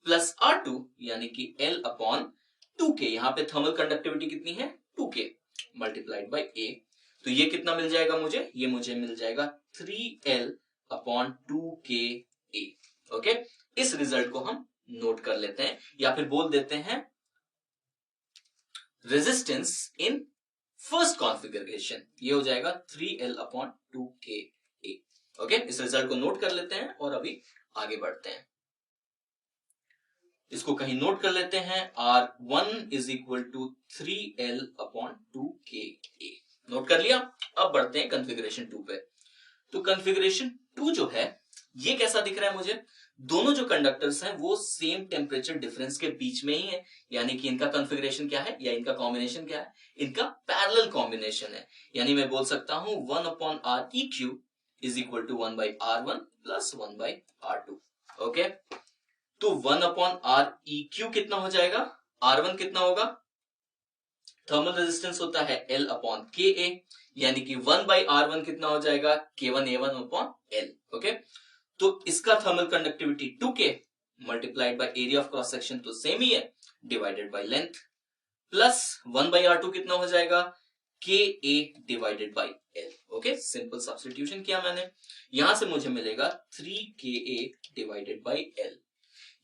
plus R2 यानी कि L अपॉन 2K। यहां पे थर्मल कंडक्टिविटी कितनी है? 2K multiplied by A। तो ये कितना मिल जाएगा मुझे? ये मुझे मिल जाएगा 3L अपॉन 2KA। ओके, इस रिजल्ट को हम नोट कर लेते हैं या फिर बोल देते हैं रेजिस्टेंस इन फर्स्ट कॉन्फ़िगरेशन। ये हो जाएगा 3L अपॉन 2KA। ओके, इस रिजल्ट को नोट कर लेते हैं और अभी आगे बढ़ते हैं। इसको कहीं नोट कर लेते हैं। R1 is equal to 3L upon 2KA। Note कर लिया। अब बढ़ते हैं कॉन्फ़िगरेशन 2 पे। तो कॉन्फ़िगरेशन 2 जो है ये कैसा दिख रहा है मुझे? दोनों जो कंडक्टर्स हैं वो सेम टेम्परेचर डिफरेंस के बीच में ही है, यानी कि इनका कॉन्फ़िगरेशन क्या है या इनका कॉम्बिनेशन क्या है? इनका पैरेलल कॉम्बिनेशन है। यानी मैं बोल सकता हूं 1 upon REQ is equal to 1 by R1 plus 1 by R2। Okay, तो 1 अपॉन REQ कितना हो जाएगा? R1 कितना होगा? थर्मल रेजिस्टेंस होता है L अपॉन KA, यानी कि 1 बाई R1 कितना हो जाएगा? K1A1 upon L। ओके, तो इसका thermal conductivity 2K multiplied by area of cross section तो सेम ही है, divided by length, plus 1 by R2 कितना हो जाएगा? KA divided by L। Okay, simple substitution किया मैंने। यहां से मुझे मिलेगा 3KA डिवाइडेड बाय L,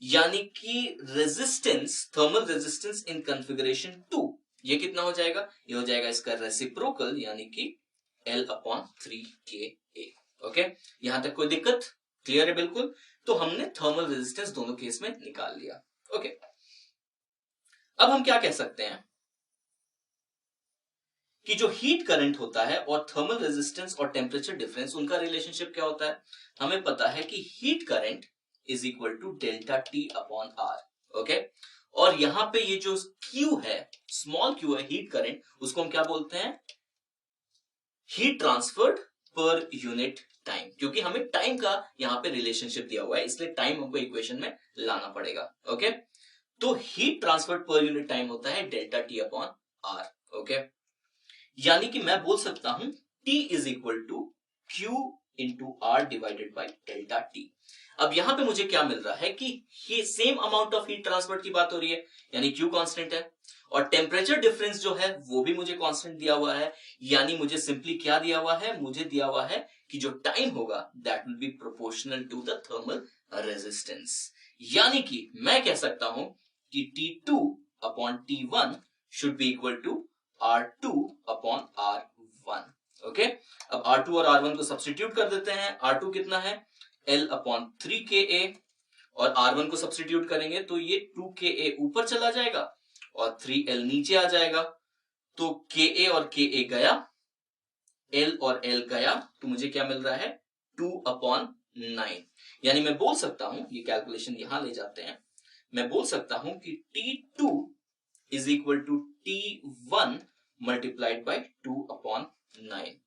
यानी कि resistance, thermal resistance in configuration 2 ये कितना हो जाएगा? ये हो जाएगा इसका रेसिप्रोकल, यानी कि L अपॉन 3KA। ओके, यहां तक कोई दिक्कत? क्लियर है बिल्कुल। तो हमने थर्मल रेजिस्टेंस दोनों केस में निकाल लिया। ओके, अब हम क्या कह सकते हैं कि जो हीट करंट होता है और थर्मल रेजिस्टेंस और टेम्परेचर डिफरेंस, उनका रिलेशनशिप क्या होता है? हमें पता है कि heat current is equal to delta T upon R। Okay, और यहां पे ये जो Q है, स्मॉल q है, हीट करंट, उसको हम क्या बोलते हैं? Heat transferred per unit time, क्योंकि हमें टाइम का यहां पे रिलेशनशिप दिया हुआ है, इसलिए टाइम हमको इक्वेशन में लाना पड़ेगा। ओके, तो heat transferred per unit time होता है delta T upon R। Okay, यानी कि मैं बोल सकता हूं T is equal to Q into R divided by delta T। अब यहां पे मुझे क्या मिल रहा है कि ये same amount of heat transfer की बात हो रही है, यानी Q कांस्टेंट है, और टेम्परेचर डिफरेंस जो है वो भी मुझे कांस्टेंट दिया हुआ है। यानी मुझे सिंपली क्या दिया हुआ है? मुझे दिया हुआ है कि जो टाइम होगा that will be proportional to the thermal resistance. यानी कि मैं कह सकता हूं कि T2 upon T1 should be equal to R2 upon R1। Okay, अब R2 और R1 को सब्स्टिट्यूट कर देते हैं। R2 कितना है? L अपॉन 3KA, और R1 को सब्स्टिट्यूट करेंगे तो ये 2KA ऊपर चला जाएगा और 3L नीचे आ जाएगा। तो KA और KA गया, L और L गया, तो मुझे क्या मिल रहा है? 2 अपॉन 9। यानी मैं बोल सकता हूं, ये कैलकुलेशन यहां ले जाते हैं, मैं बोल सकता हूं कि T2 is equal to T1 multiplied by 2/9।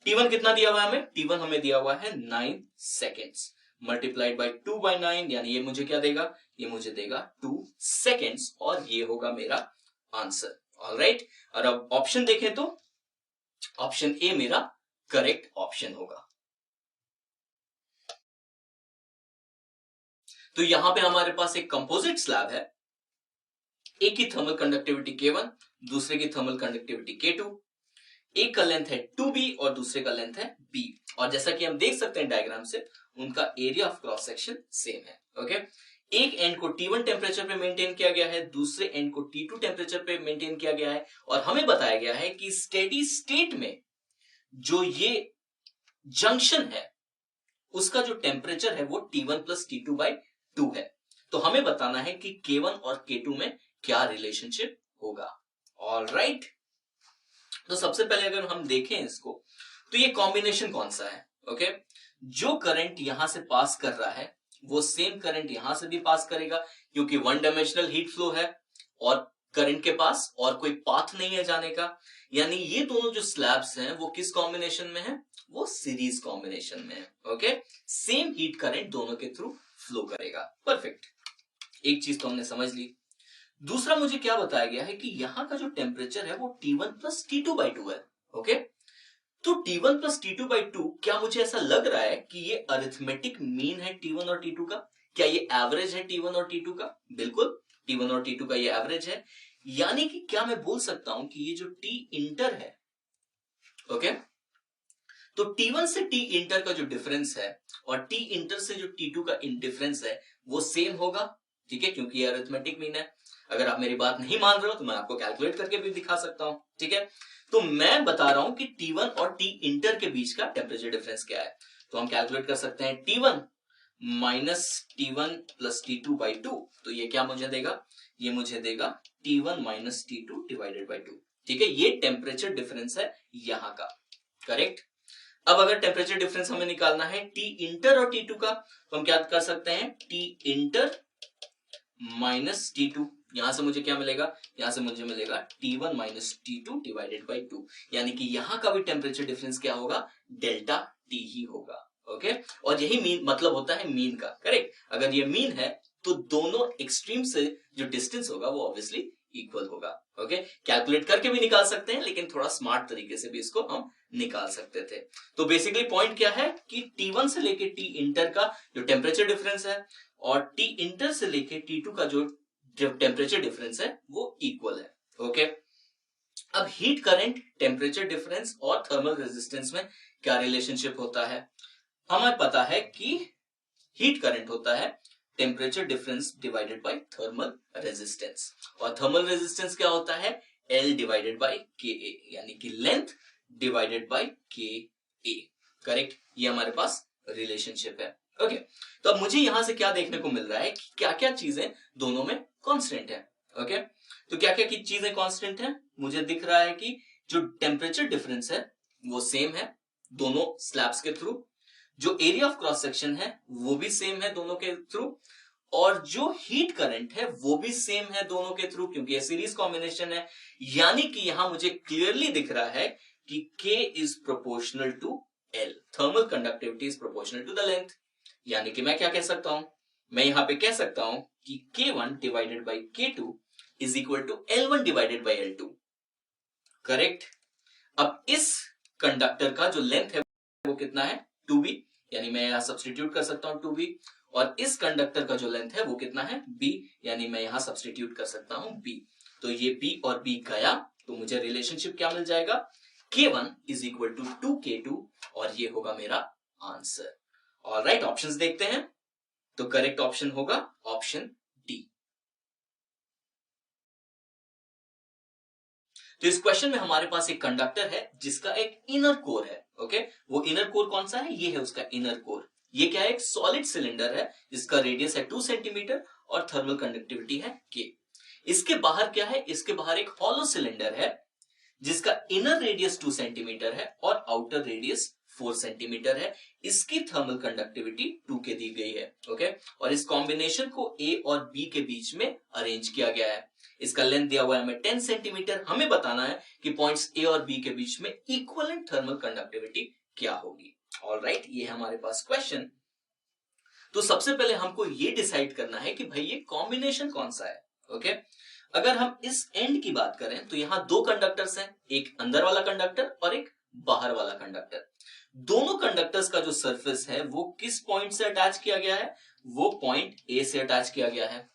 T1 कितना दिया हुआ है हमें? T1 हमें दिया हुआ है 9 सेकेंड्स मल्टीप्लाइड बाई 2/9, यानी ये मुझे क्या देगा? ये मुझे देगा 2 सेकेंड्स, और ये होगा मेरा आंसर। ऑलराइट, और अब ऑप्शन देखें तो ऑप्शन ए मेरा करेक्ट ऑप्शन होगा। तो यहां पे हमारे पास एक कंपोजिट स्लैब है, एक की थर्मल कंडक्टिविटी K1, दूसरे की थर्मल कंडक्टिविटी K2, एक का लेंथ है 2b और दूसरे का लेंथ है b, और जैसा कि हम देख सकते हैं डायग्राम से उनका area of cross section same है। ओके, एक एंड को T1 टेम्परेचर पे मेंटेन किया गया है, दूसरे एंड को T2 टेम्परेचर पे मेंटेन किया गया है, और हमें बताया गया है कि स्टेडी स्टेट में जो ये जंक्शन है उसका जो टेम्परेचर है वो T1 प्लस T2/2 है। तो हमें बताना है कि K1 और K2 में क्या रिलेशनशिप होगा। ऑलराइट, तो सबसे पहले अगर हम देखें इसको तो ये कॉम्बिनेशन कौन सा है? ओके, जो करंट यहां से पास कर रहा है वो सेम करंट यहां से भी पास करेगा, क्योंकि वन डायमेंशनल हीट फ्लो है और करंट के पास और कोई पाथ नहीं है जाने का, यानी ये दोनों जो स्लैब्स हैं वो किस कॉम्बिनेशन में है? वो सीरीज कॉम्बिनेशन में है। ओके, सेम हीट करंट दोनों के थ्रू फ्लो करेगा। परफेक्ट, एक चीज तो हमने समझ ली। दूसरा मुझे क्या बताया गया है कि यहां का जो टेम्परेचर है वो T1 प्लस T2/2 है। ओके, तो T1 प्लस T2/2, क्या मुझे ऐसा लग रहा है कि ये अरिथमेटिक मीन है T1 और T2 का? क्या ये एवरेज है T1 और T2 का? बिल्कुल, T1 और T2 का ये एवरेज है, यानी कि क्या मैं बोल सकता हूं कि ये जो T इंटर है, ओके, तो T1 से T इंटर का जो डिफरेंस है और T इंटर से जो T2 का डिफरेंस है वो सेम होगा। ठीक है, क्योंकि ये अरिथमेटिक मीन है। अगर आप मेरी बात नहीं मान रहे हो तो मैं आपको कैलकुलेट करके भी दिखा सकता हूं। ठीक है, तो मैं बता रहा हूं कि T1 और T इंटर के बीच का टेम्परेचर डिफरेंस क्या है। तो हम कैलकुलेट कर सकते हैं T1 minus T1 plus T2/2, तो ये क्या मुझे देगा? ये मुझे देगा T1 minus T2 divided by 2। ठीक है, ये टेम्परेचर डिफरेंस है यहां का। करेक्ट, अब अगर टेम्परेचर डिफरेंस हमें निकालना है T इंटर और T2 का, तो हम क्या कर सकते हैं? T इंटर माइनस T2, यहां से मुझे क्या मिलेगा? यहां से मुझे मिलेगा T1 minus T2 divided by 2, यानी कि यहां का भी टेम्परेचर डिफरेंस क्या होगा? डेल्टा T ही होगा। ओके, और यही मीन मतलब होता है मीन का। करेक्ट, अगर ये मीन है तो दोनों एक्सट्रीम से जो डिस्टेंस होगा वो ऑब्वियसली इक्वल होगा। ओके, कैलकुलेट करके भी निकाल सकते हैं, लेकिन थोड़ा स्मार्ट तरीके से भी इसको हम निकाल सकते थे। तो बेसिकली पॉइंट क्या है कि T1 से लेके T इंटर का जो टेम्परेचर डिफरेंस है और T इंटर से लेके T2 का जो टेम्परेचर डिफरेंस है वो इक्वल है। ओके, अब हीट करंट, टेम्परेचर डिफरेंस और थर्मल रेजिस्टेंस में क्या रिलेशनशिप होता है? हमें पता है कि हीट करंट होता है temperature difference divided by thermal resistance, और थर्मल रेजिस्टेंस क्या होता है? L डिवाइडेड बाय Ka, यानी कि length divided by Ka। Correct, ये हमारे पास रिलेशनशिप है। ओके, तो अब मुझे यहां से क्या देखने को मिल रहा है कि क्या क्या चीजें दोनों में कांस्टेंट है। ओके, तो क्या क्या चीजें कांस्टेंट है? मुझे दिख रहा है कि जो टेम्परेचर डिफरेंस है वो सेम है दोनों स्लैब्स के थ्रू, जो एरिया ऑफ क्रॉस सेक्शन है वो भी सेम है दोनों के थ्रू, और जो हीट करंट है वो भी सेम है दोनों के थ्रू, क्योंकि ये सीरीज कॉम्बिनेशन है। यानी कि यहां मुझे क्लियरली दिख रहा है कि K is proportional to L, thermal conductivity is proportional to the length. यानी कि मैं क्या कह सकता हूं? मैं यहां पे कह सकता हूं कि K1 divided by K2 is equal to L1 divided by L2। Correct, अब इस कंडक्टर का जो लेंथ है वो कितना है? 2b, यानी मैं यहां सब्सटीट्यूट कर सकता हूं 2b, और इस कंडक्टर का जो लेंथ है वो कितना है? b, यानी मैं यहां सब्सटीट्यूट कर सकता हूं b। तो ये b और b गया, तो मुझे रिलेशनशिप क्या मिल जाएगा? K1 is equal to 2K2, और ये होगा मेरा आंसर। ऑलराइट, ऑप्शंस देखते हैं। तो करेक्ट ऑप्शन होगा ऑप्शन डी। तो इस क्वेश्चन में हमारे पास एक कंडक्टर है जिसका एक इनर कोर है। ओके, वो इनर कोर कौन सा है? ये है उसका इनर कोर। ये क्या है? एक सॉलिड सिलेंडर है जिसका रेडियस है 2 सेंटीमीटर और थर्मल कंडक्टिविटी है K। इसके बाहर क्या है? इसके बाहर एक हॉलो सिलेंडर है जिसका इनर रेडियस 2 सेंटीमीटर है और आउटर रेडियस 4 सेंटीमीटर है। इसकी थर्मल कंडक्टिविटी 2 के दी गई है। ओके, और इस कॉम्बिनेशन को ए और बी के बीच में अरेंज किया गया है। इसका लेंथ दिया हुआ है हमें 10 सेंटीमीटर। हमें बताना है कि पॉइंट्स ए और बी के बीच में इक्विवेलेंट थर्मल कंडक्टिविटी क्या होगी। ऑलराइट, ये है हमारे पास क्वेश्चन। तो सबसे पहले हमको ये डिसाइड करना है कि भाई ये कॉम्बिनेशन कौन सा है। ओके, अगर हम इस एंड की बात करें तो यहां दो कंडक्टर्स हैं, एक अंदर वाला कंडक्टर और एक बाहर वाला कंडक्टर। दोनों कंडक्टर्स का जो सरफेस है वो किस पॉइंट से अटैच किया गया है, वो पॉइंट ए से अटैच किया गया है।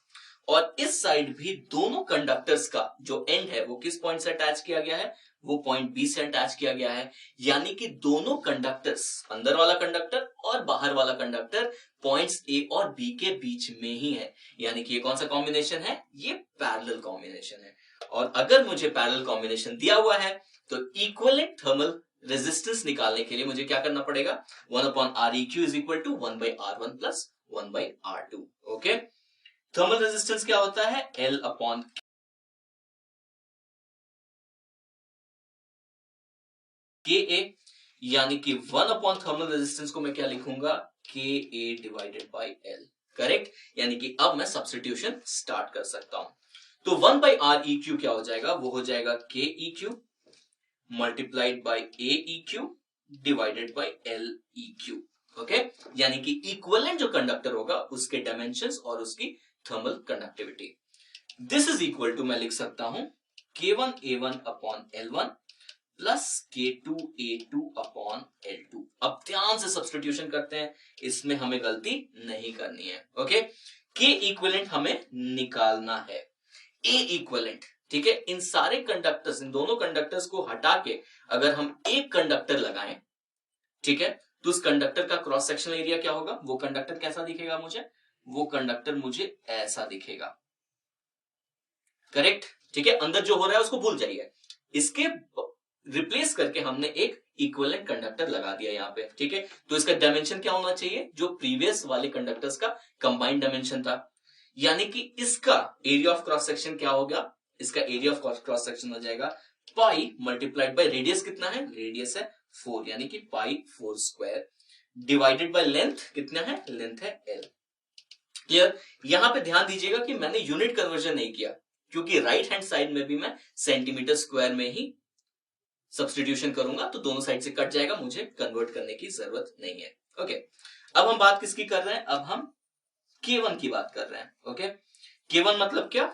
और इस साइड भी दोनों कंडक्टर्स का जो एंड है वो किस पॉइंट से अटैच किया गया है, वो पॉइंट बी से अटैच किया गया है। यानी कि दोनों कंडक्टर्स, अंदर वाला कंडक्टर और बाहर वाला कंडक्टर, पॉइंट्स ए और बी के बीच में ही है। यानी कि ये कौन सा कॉम्बिनेशन है, ये पैरेलल कॉम्बिनेशन है। और अगर मुझे पैरेलल कॉम्बिनेशन दिया हुआ है तो इक्विवेलेंट थर्मल रेजिस्टेंस निकालने के लिए मुझे क्या करना पड़ेगा, 1/Req is equal to 1/R1 plus 1/R2। Okay, thermal resistance क्या होता है, L अपॉन के ए, यानी कि 1 थर्मल रेजिस्टेंस को मैं क्या लिखूंगा, के ए डिवाइडेड बाई एल। करेक्ट, यानी कि अब मैं सब्स्टिट्यूशन स्टार्ट कर सकता हूं। तो 1/Req क्या हो जाएगा, वो हो जाएगा के E Q multiplied by A E Q divided by L E Q. Okay, यानी कि इक्विवेलेंट जो कंडक्टर होगा उसके डायमेंशंस और उसकी thermal conductivity. This is equal to, मैं लिख सकता हूं K1A1 upon L1 plus K2A2 upon L2। अब ध्यान से सब्स्टिट्यूशन करते हैं, इसमें हमें गलती नहीं करनी है। ओके, K इक्विवेलेंट हमें निकालना है, A इक्विवेलेंट, ठीक है। इन सारे कंडक्टर्स, इन दोनों कंडक्टर्स को हटा के अगर हम एक कंडक्टर लगाएं, ठीक है, तो उस कंडक्टर का क्रॉस सेक्शनल एरिया क्या होगा, वो कंडक्टर कैसा दिखेगा मुझे, वो कंडक्टर मुझे ऐसा दिखेगा। करेक्ट, ठीक है, अंदर जो हो रहा है उसको भूल जाइए, इसके रिप्लेस करके हमने एक इक्विवेलेंट कंडक्टर लगा दिया यहां पे। ठीक है, तो इसका डायमेंशन क्या होना चाहिए, जो प्रीवियस वाले कंडक्टर्स का कंबाइंड डायमेंशन था। यानी कि इसका एरिया ऑफ क्रॉस सेक्शन क्या होगा, इसका एरिया ऑफ क्रॉस सेक्शन हो जाएगा पाई मल्टीप्लाइड बाय रेडियस। कितना है, रेडियस है 4, यानी कि पाई 4 स्क्वायर डिवाइडेड बाय लेंथ। कितना है, लेंथ है L। क्लियर, यहां पे ध्यान दीजिएगा कि मैंने यूनिट कन्वर्जन नहीं किया, क्योंकि राइट हैंड साइड में भी मैं सेंटीमीटर स्क्वायर में ही सब्स्टिट्यूशन करूंगा, तो दोनों साइड से कट जाएगा, मुझे कन्वर्ट करने की जरूरत नहीं है। ओके, अब हम बात किसकी कर रहे हैं, अब हम K1 की बात कर रहे हैं। ओके, K1 मतलब क्या,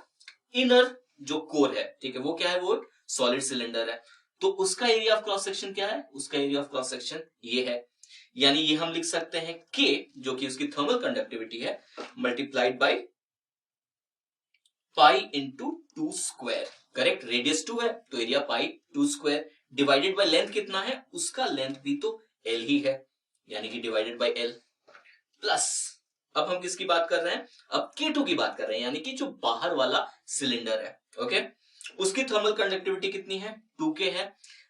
इनर जो कोर है, ठीक है, वो क्या है, वो सॉलिड सिलेंडर है। तो उसका एरिया ऑफ क्रॉस सेक्शन क्या है, उसका एरिया ऑफ क्रॉस सेक्शन ये है। यानी ये हम लिख सकते हैं K, जो कि उसकी थर्मल कंडक्टिविटी है, multiplied by pi into 2 square. Correct, radius 2 है तो area pi 2 square divided by length. कितना है, उसका लेंथ भी तो L ही है, यानी कि डिवाइडेड बाय L प्लस, अब हम किसकी बात कर रहे हैं, अब K2 की बात कर रहे हैं, यानी कि जो बाहर वाला सिलेंडर है। ओके, उसकी थर्मल कंडक्टिविटी कितनी है, 2K है।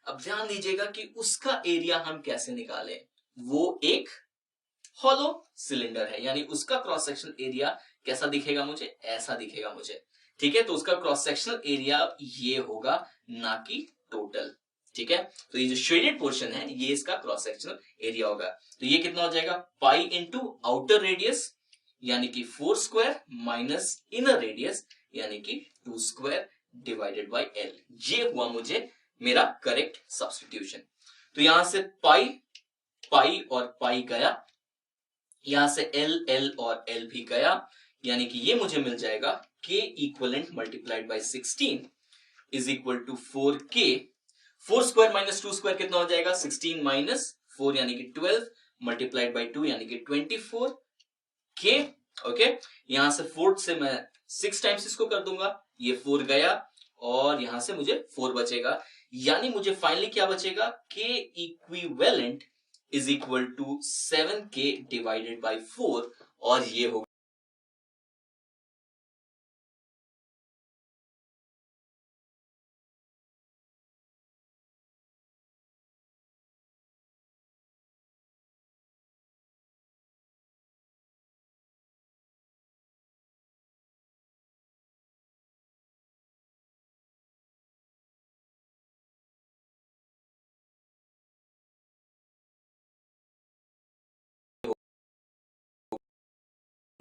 अब ध्यान दीजिएगा कि उसका एरिया हम कैसे निकालें, वो एक हॉलो सिलेंडर है, यानी उसका क्रॉस सेक्शनल एरिया कैसा दिखेगा मुझे, ऐसा दिखेगा मुझे। ठीक है, तो उसका क्रॉस सेक्शनल एरिया ये होगा, ना कि टोटल। ठीक है, तो ये जो शेडेड पोर्शन है ये इसका क्रॉस सेक्शनल एरिया होगा। तो ये कितना हो जाएगा, पाई इंटू आउटर रेडियस यानी कि 4 स्क्वायर माइनस इनर रेडियस यानी कि 2 स्क्वायर डिवाइडेड बाय L। ये हुआ मुझे मेरा करेक्ट सब्स्टिट्यूशन। तो यहां से पाई पाई और पाई गया, यहां से L L और L भी गया, यानी कि ये मुझे मिल जाएगा K equivalent multiplied by 16 is equal to 4K। 4 square minus 2 square कितना हो जाएगा, 16 माइनस 4 यानी कि 12 मल्टीप्लाइड बाय 2 यानी कि 24 K। ओके, यहां से 4 से मैं 6 टाइम्स इसको कर दूंगा, ये 4 गया और यहां से मुझे 4 बचेगा, यानी मुझे फाइनली क्या बचेगा, K equivalent is equal to 7K divided by 4 और ये होगा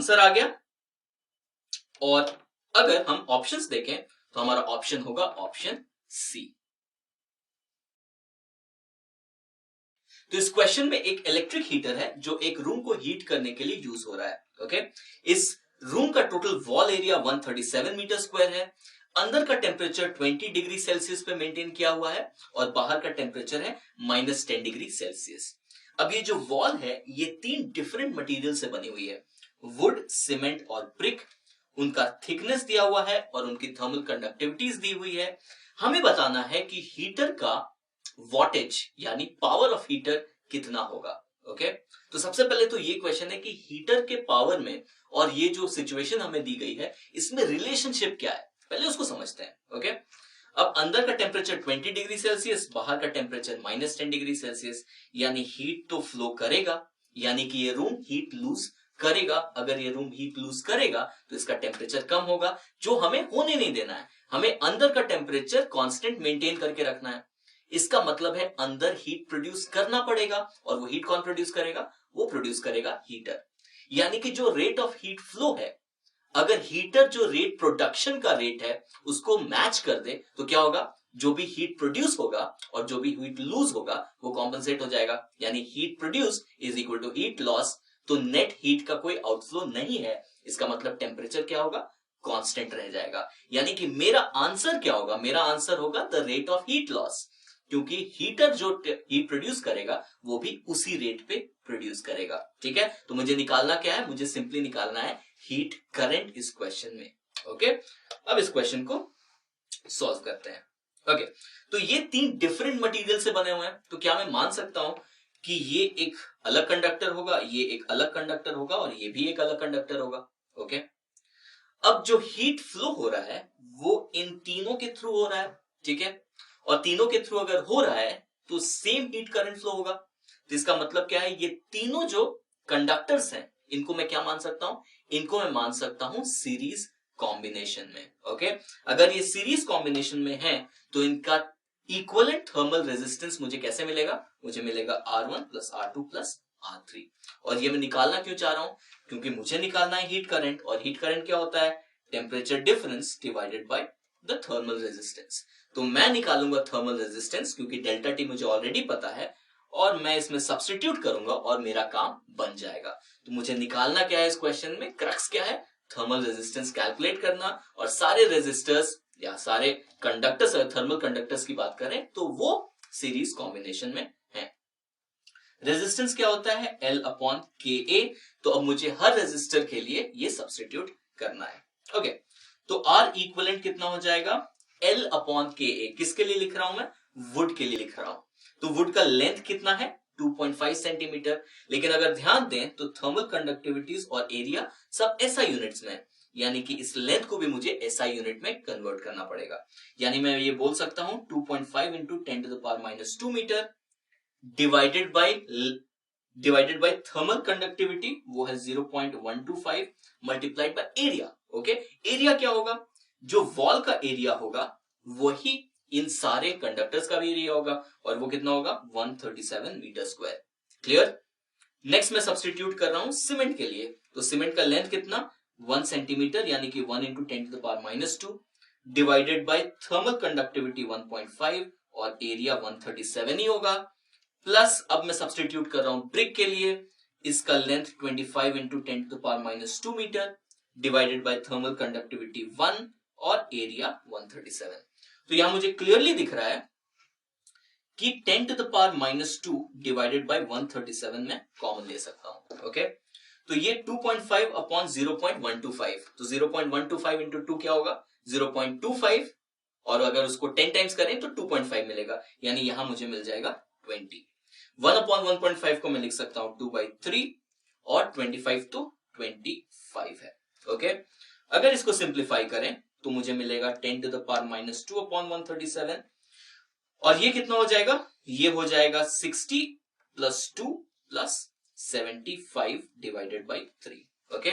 आंसर आ गया। और अगर हम ऑप्शंस देखें तो हमारा ऑप्शन होगा ऑप्शन सी। तो इस क्वेश्चन में एक इलेक्ट्रिक हीटर है जो एक रूम को हीट करने के लिए यूज हो रहा है। ओके, इस रूम का total wall area 137 metre square है। अंदर का टेम्परेचर 20 डिग्री सेल्सियस पे मेंटेन किया हुआ है और बाहर का टेम्परेचर है -10 डिग्री सेल्सियस। अब ये जो वॉल है ये 3 डिफरेंट मटेरियल से बनी हुई है, वुड, सीमेंट और ब्रिक। उनका थिकनेस दिया हुआ है और उनकी थर्मल कंडक्टिविटीज दी हुई है। हमें बताना है कि हीटर का वॉटेज यानी पावर ऑफ हीटर कितना होगा। ओके, तो सबसे पहले तो ये क्वेश्चन है कि हीटर के पावर में और ये जो सिचुएशन हमें दी गई है इसमें रिलेशनशिप क्या है, पहले उसको समझते हैं। ओके, अब अंदर का टेम्परेचर 20 डिग्री सेल्सियस, बाहर का टेम्परेचर -10 डिग्री सेल्सियस, यानी हीट तो फ्लो करेगा, यानी कि ये रूम हीट लूज करेगा। अगर ये रूम हीट लूज करेगा तो इसका टेम्परेचर कम होगा, जो हमें होने नहीं देना है। हमें अंदर का टेम्परेचर कांस्टेंट मेंटेन करके रखना है। इसका मतलब है अंदर हीट प्रोड्यूस करना पड़ेगा, और वो हीट कौन प्रोड्यूस करेगा? वो प्रोड्यूस करेगा हीटर। यानी कि जो रेट ऑफ हीट फ्लो है, अगर हीटर जो रेट प्रोडक्शन का रेट है उसको मैच कर दे तो क्या होगा? जो भी हीट प्रोड्यूस होगा और जो भी हीट लूज होगा वो कॉम्पनसेट हो जाएगा। यानी heat produce is equal to heat loss. तो नेट हीट का कोई आउटफ्लो नहीं है, इसका मतलब टेम्परेचर क्या होगा? कांस्टेंट रह जाएगा। यानी कि मेरा आंसर क्या होगा? मेरा आंसर होगा the rate of heat loss, क्योंकि हीटर जो हीट प्रोड्यूस करेगा वो भी उसी रेट पे प्रोड्यूस करेगा। ठीक है, तो मुझे निकालना क्या है? मुझे सिंपली निकालना है हीट करंट इस क्वेश्चन में। ओके, अब इस क्वेश्चन को सॉल्व करते हैं। ओके, तो ये 3 डिफरेंट मटेरियल से बने हुए हैं, तो क्या मैं मान सकता हूं कि ये एक अलग कंडक्टर होगा, ये एक अलग कंडक्टर होगा और ये भी एक अलग कंडक्टर होगा। ओके, अब जो हीट फ्लो हो रहा है वो इन तीनों के थ्रू हो रहा है। ठीक है, और तीनों के थ्रू अगर हो रहा है तो सेम हीट करंट फ्लो होगा। तो इसका मतलब क्या है? ये तीनों जो कंडक्टर्स हैं इनको मैं क्या मान सकता हूं? इनको मैं मान सकता हूं सीरीज कॉम्बिनेशन में। ओके, अगर ये सीरीज कॉम्बिनेशन में है तो इनका इक्विवेलेंट थर्मल रेजिस्टेंस मुझे कैसे मिलेगा? मुझे मिलेगा R1 plus R2 plus R3। और ये मैं निकालना क्यों चाह रहा हूं? क्योंकि मुझे निकालना है हीट करंट, और हीट करंट क्या होता है? Temperature difference divided by the thermal resistance. तो मैं निकालूंगा थर्मल रेजिस्टेंस, क्योंकि डेल्टा टी मुझे ऑलरेडी पता है, और मैं इसमें सब्स्टिट्यूट करूंगा और मेरा काम बन जाएगा। तो मुझे निकालना क्या है इस क्वेश्चन में? क्रक्स क्या है? थर्मल रेजिस्टेंस कैलकुलेट करना, और सारे रेजिस्टर्स या सारे कंडक्टर्स, अगर थर्मल कंडक्टर्स की बात करें तो वो सीरीज कॉम्बिनेशन में है। रेजिस्टेंस क्या होता है? L/Ka। तो अब मुझे हर रेजिस्टर के लिए ये सब्स्टिट्यूट करना है। ओके, तो R इक्विवेलेंट कितना हो जाएगा? L/Ka। किसके लिए लिख रहा हूं मैं? वुड के लिए लिख रहा हूं। तो वुड का लेंथ कितना है? 2.5 सेंटीमीटर। लेकिन अगर ध्यान दें तो थर्मल कंडक्टिविटीज और एरिया सब SI यूनिट्स में, यानी कि इस लेंथ को भी मुझे SI यूनिट में कन्वर्ट करना पड़ेगा। यानी मैं ये बोल सकता हूं 2.5 into 10⁻²⁻² metre divided by thermal conductivity, वो है 0.125 multiplied by area. Okay, area क्या होगा? जो वॉल का एरिया होगा वही इन सारे कंडक्टर्स का भी एरिया होगा, और वो कितना होगा? 137 मीटर स्क्वायर। क्लियर? नेक्स्ट मैं सब्स्टिट्यूट कर रहा हूं सीमेंट के लिए। तो सीमेंट का लेंथ कितना? 1 सेंटीमीटर, यानी कि 1 into 10⁻², divided by thermal conductivity 1.5 और एरिया 137 ही होगा। प्लस अब मैं सब्स्टिट्यूट कर रहा हूं ब्रिक के लिए। इसका length 25 into 10⁻² metre divided by thermal conductivity 1 और एरिया 137। तो यहां मुझे क्लियरली दिख रहा है कि 10⁻² डिवाइडेड बाय 137 में कॉमन ले सकता हूं। ओके, तो ये 2.5 अपॉन 0.125, तो 0.125 इंटू 2 क्या होगा? 0.25, और अगर उसको 10 टाइम्स करें तो 2.5 मिलेगा, यानी यहां मुझे मिल जाएगा 20। 1/1.5 को मैं लिख सकता हूं 2/3, और 25 तो 25 है। ओके, अगर इसको सिंप्लीफाई करें तो मुझे मिलेगा 10⁻² अपॉन 137, और ये कितना हो जाएगा? ये हो जाएगा 60 plus 2 plus 75 divided by 3। Okay,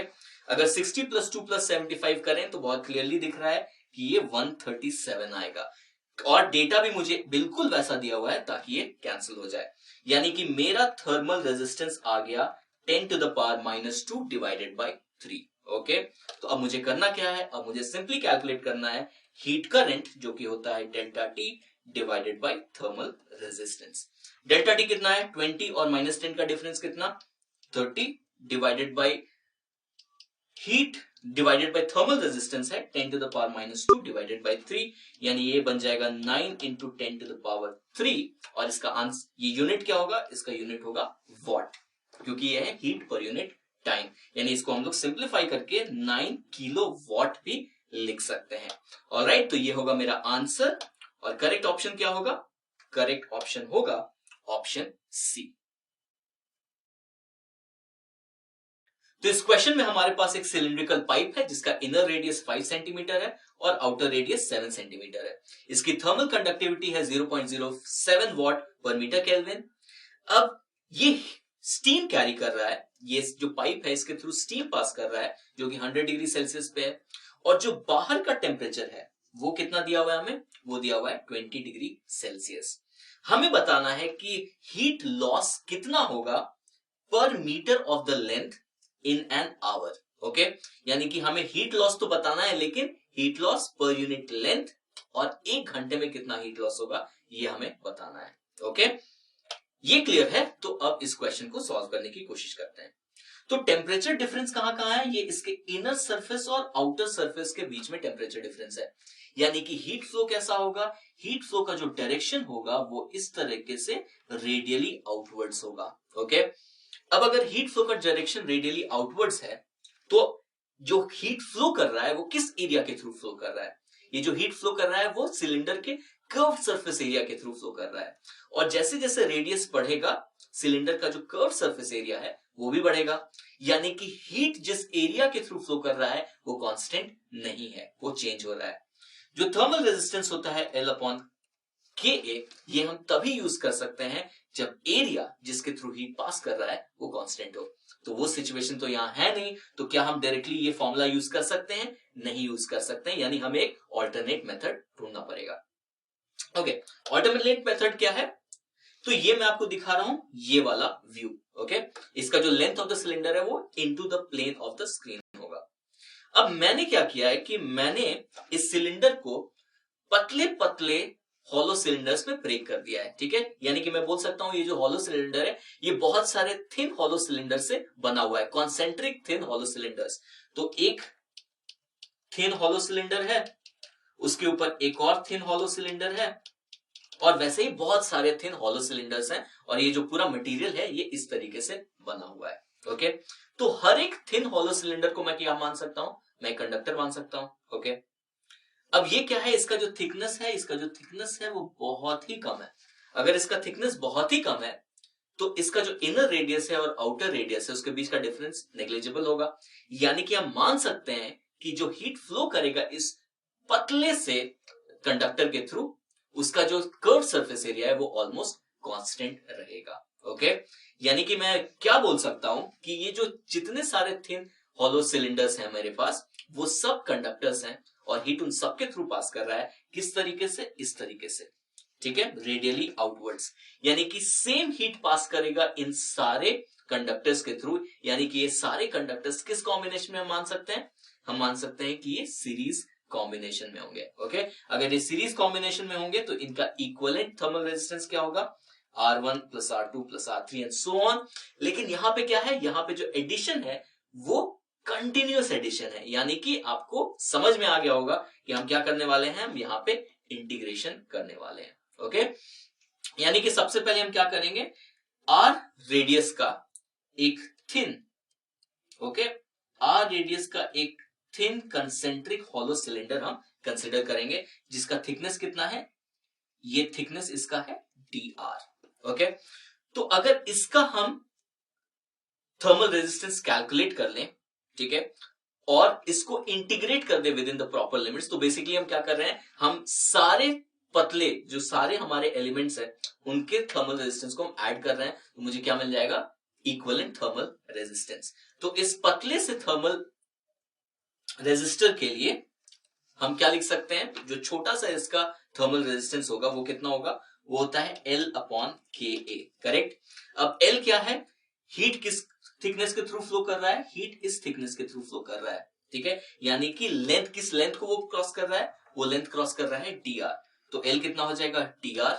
अगर 60 प्लस 2 प्लस 75 करें तो बहुत क्लियरली दिख रहा है कि ये 137 आएगा, और डेटा भी मुझे बिल्कुल वैसा दिया हुआ है ताकि ये कैंसिल हो जाए। यानी कि मेरा थर्मल रेजिस्टेंस आ गया 10⁻² डिवाइडेड बाई 3। ओके, तो अब मुझे करना क्या है, अब मुझे सिंपली कैलकुलेट करना है हीट करंट, जो कि होता है delta T divided by thermal resistance. Delta T कितना है 20 और -10 का डिफरेंस कितना 30 divided by heat divided by thermal resistance है 10 to the power -2 divided by 3, यानी ये बन जाएगा 9 इंटू 10 टू द पावर 3। और इसका आंसर, ये यूनिट क्या होगा, इसका यूनिट होगा वॉट, क्योंकि ये है हीट पर यूनिट टाइम, यानी इसको हम लोग सिंप्लीफाई करके 9 किलो वॉट भी लिख सकते हैं। ऑलराइट, तो ये होगा मेरा आंसर। और करेक्ट ऑप्शन क्या होगा, करेक्ट ऑप्शन होगा ऑप्शन सी। तो इस क्वेश्चन में हमारे पास एक सिलिंड्रिकल पाइप है जिसका इनर रेडियस 5 सेंटीमीटर है और आउटर रेडियस 7 सेंटीमीटर है। इसकी थर्मल कंडक्टिविटी है 0.07 वॉट पर मीटर केल्विन। अब ये स्टीम कैरी कर रहा है, ये जो पाइप है इसके थ्रू स्टीम पास कर रहा है जो कि 100 डिग्री सेल्सियस पे है, और जो बाहर का टेम्परेचर है वो कितना दिया हुआ है हमें, वो दिया हुआ है 20 डिग्री सेल्सियस। हमें बताना है कि हीट लॉस कितना होगा per metre of the length in an hour. Okay, यानी कि हमें हीट लॉस तो बताना है, लेकिन heat loss per unit length और 1 घंटे में कितना हीट लॉस होगा ये हमें बताना है। ओके, ये क्लियर है। तो अब इस क्वेश्चन को सॉल्व करने की कोशिश करते हैं। तो टेम्परेचर डिफरेंस कहां कहां है, ये इसके इनर सरफेस और आउटर सरफेस के बीच में टेम्परेचर डिफरेंस है। यानी कि हीट फ्लो कैसा होगा, हीट फ्लो का जो डायरेक्शन होगा वो इस तरीके से रेडियली आउटवर्ड्स होगा। ओके, अब अगर हीट फ्लो का डायरेक्शन रेडियली आउटवर्ड्स है तो जो हीट फ्लो कर रहा है वो किस एरिया के थ्रू फ्लो कर रहा है, ये जो हीट फ्लो कर रहा है वो सिलेंडर के कर्व सरफेस एरिया के थ्रू फ्लो कर रहा है। और जैसे जैसे रेडियस बढ़ेगा सिलेंडर का जो कर्व सरफेस एरिया है वो भी बढ़ेगा, यानी कि हीट जिस एरिया के थ्रू फ्लो कर रहा है वो कांस्टेंट नहीं है, वो चेंज हो रहा है। जो थर्मल रेजिस्टेंस होता है L अपॉन KA, ये हम तभी यूज कर सकते हैं जब एरिया जिसके थ्रू हीट पास कर रहा है वो कांस्टेंट हो। तो वो सिचुएशन तो यहां है नहीं, तो क्या हम डायरेक्टली ये फॉर्मूला यूज कर सकते हैं, नहीं यूज कर सकते हैं, यानी हमें एक ऑल्टरनेट मेथड ढूंढना पड़ेगा। ओके, ऑल्टरनेट मेथड क्या है, तो ये मैं आपको दिखा रहा हूं, ये वाला व्यू। ओके, इसका जो लेंथ ऑफ द सिलेंडर है वो into the plane of the screen होगा। अब मैंने क्या किया है कि मैंने इस सिलेंडर को पतले पतले हॉलो सिलेंडर्स में ब्रेक कर दिया है। ठीक है, यानी कि मैं बोल सकता हूं ये जो हॉलो सिलेंडर है ये बहुत सारे थिन हॉलो सिलेंडर से बना हुआ है, कॉन्सेंट्रिक थिन हॉलो सिलेंडर्स। तो एक थिन हॉलो सिलेंडर है, उसके ऊपर एक और थिन हॉलो सिलेंडर है, और वैसे ही बहुत सारे थिन हॉलो सिलेंडर्स हैं, और ये जो पूरा मटेरियल है ये इस तरीके से बना हुआ है। ओके, तो हर एक थिन हॉलो सिलेंडर को मैं क्या मान सकता हूं, मैं कंडक्टर मान सकता हूं। ओके, अब ये क्या है, इसका जो थिकनेस है, इसका जो थिकनेस है वो बहुत ही कम है। अगर इसका थिकनेस बहुत ही कम है तो इसका जो इनर रेडियस है और आउटर रेडियस है उसके बीच का डिफरेंस नेग्लिजिबल होगा, यानी कि हम मान सकते हैं कि जो हीट फ्लो करेगा इस पतले से कंडक्टर के थ्रू उसका जो कर्व सरफेस एरिया है वो ऑलमोस्ट कांस्टेंट रहेगा। ओके, यानी कि मैं क्या बोल सकता हूं कि ये जो जितने सारे थिन हॉलो सिलेंडर्स हैं मेरे पास वो सब कंडक्टर्स हैं, और हीट उन सबके थ्रू पास कर रहा है, किस तरीके से, इस तरीके से। ठीक है, रेडियली आउटवर्ड्स, यानी कि सेम हीट पास करेगा इन सारे कंडक्टर्स के थ्रू, यानी कि ये सारे कंडक्टर्स किस कॉम्बिनेशन में हम मान सकते हैं, हम मान सकते हैं कि ये सीरीज कॉम्बिनेशन में होंगे। ओके, अगर ये सीरीज कॉम्बिनेशन में होंगे तो इनका इक्विवेलेंट थर्मल रेजिस्टेंस क्या होगा, R1 plus R2 plus R3 and so on. लेकिन यहां पे क्या है, यहां पे जो एडिशन है वो कंटिन्यूअस एडिशन है, यानी कि आपको समझ में आ गया होगा कि हम क्या करने वाले हैं, हम यहाँ पे इंटीग्रेशन करने वाले हैं। ओके, यानी कि सबसे पहले हम क्या करेंगे, आर रेडियस का एक थिन, ओके, आर रेडियस का एक थिन कंसेंट्रिक हॉलो सिलेंडर हम कंसिडर करेंगे जिसका थिकनेस कितना है, ये थिकनेस इसका है dr। ओके, तो अगर इसका हम थर्मल रेजिस्टेंस कैलकुलेट कर लें, ठीक है, और इसको इंटीग्रेट कर दे within the proper limits, तो बेसिकली हम क्या कर रहे हैं, हम सारे पतले जो सारे हमारे एलिमेंट्स हैं उनके थर्मल रेजिस्टेंस को हम ऐड कर रहे हैं, तो मुझे क्या मिल जाएगा, इक्विवेलेंट थर्मल रेजिस्टेंस। तो इस पतले से थर्मल रेजिस्टर के लिए हम क्या लिख सकते हैं, जो छोटा सा इसका थर्मल रेजिस्टेंस होगा वो कितना होगा, वो होता है L अपॉन KA। करेक्ट, अब L क्या है, हीट किस थिकनेस के थ्रू फ्लो कर रहा है, हीट इस थिकनेस के थ्रू फ्लो कर रहा है, ठीक है। यानी कि लेंथ, किस लेंथ को वो क्रॉस कर रहा है, वो लेंथ क्रॉस कर रहा है dr। तो L कितना हो जाएगा, dr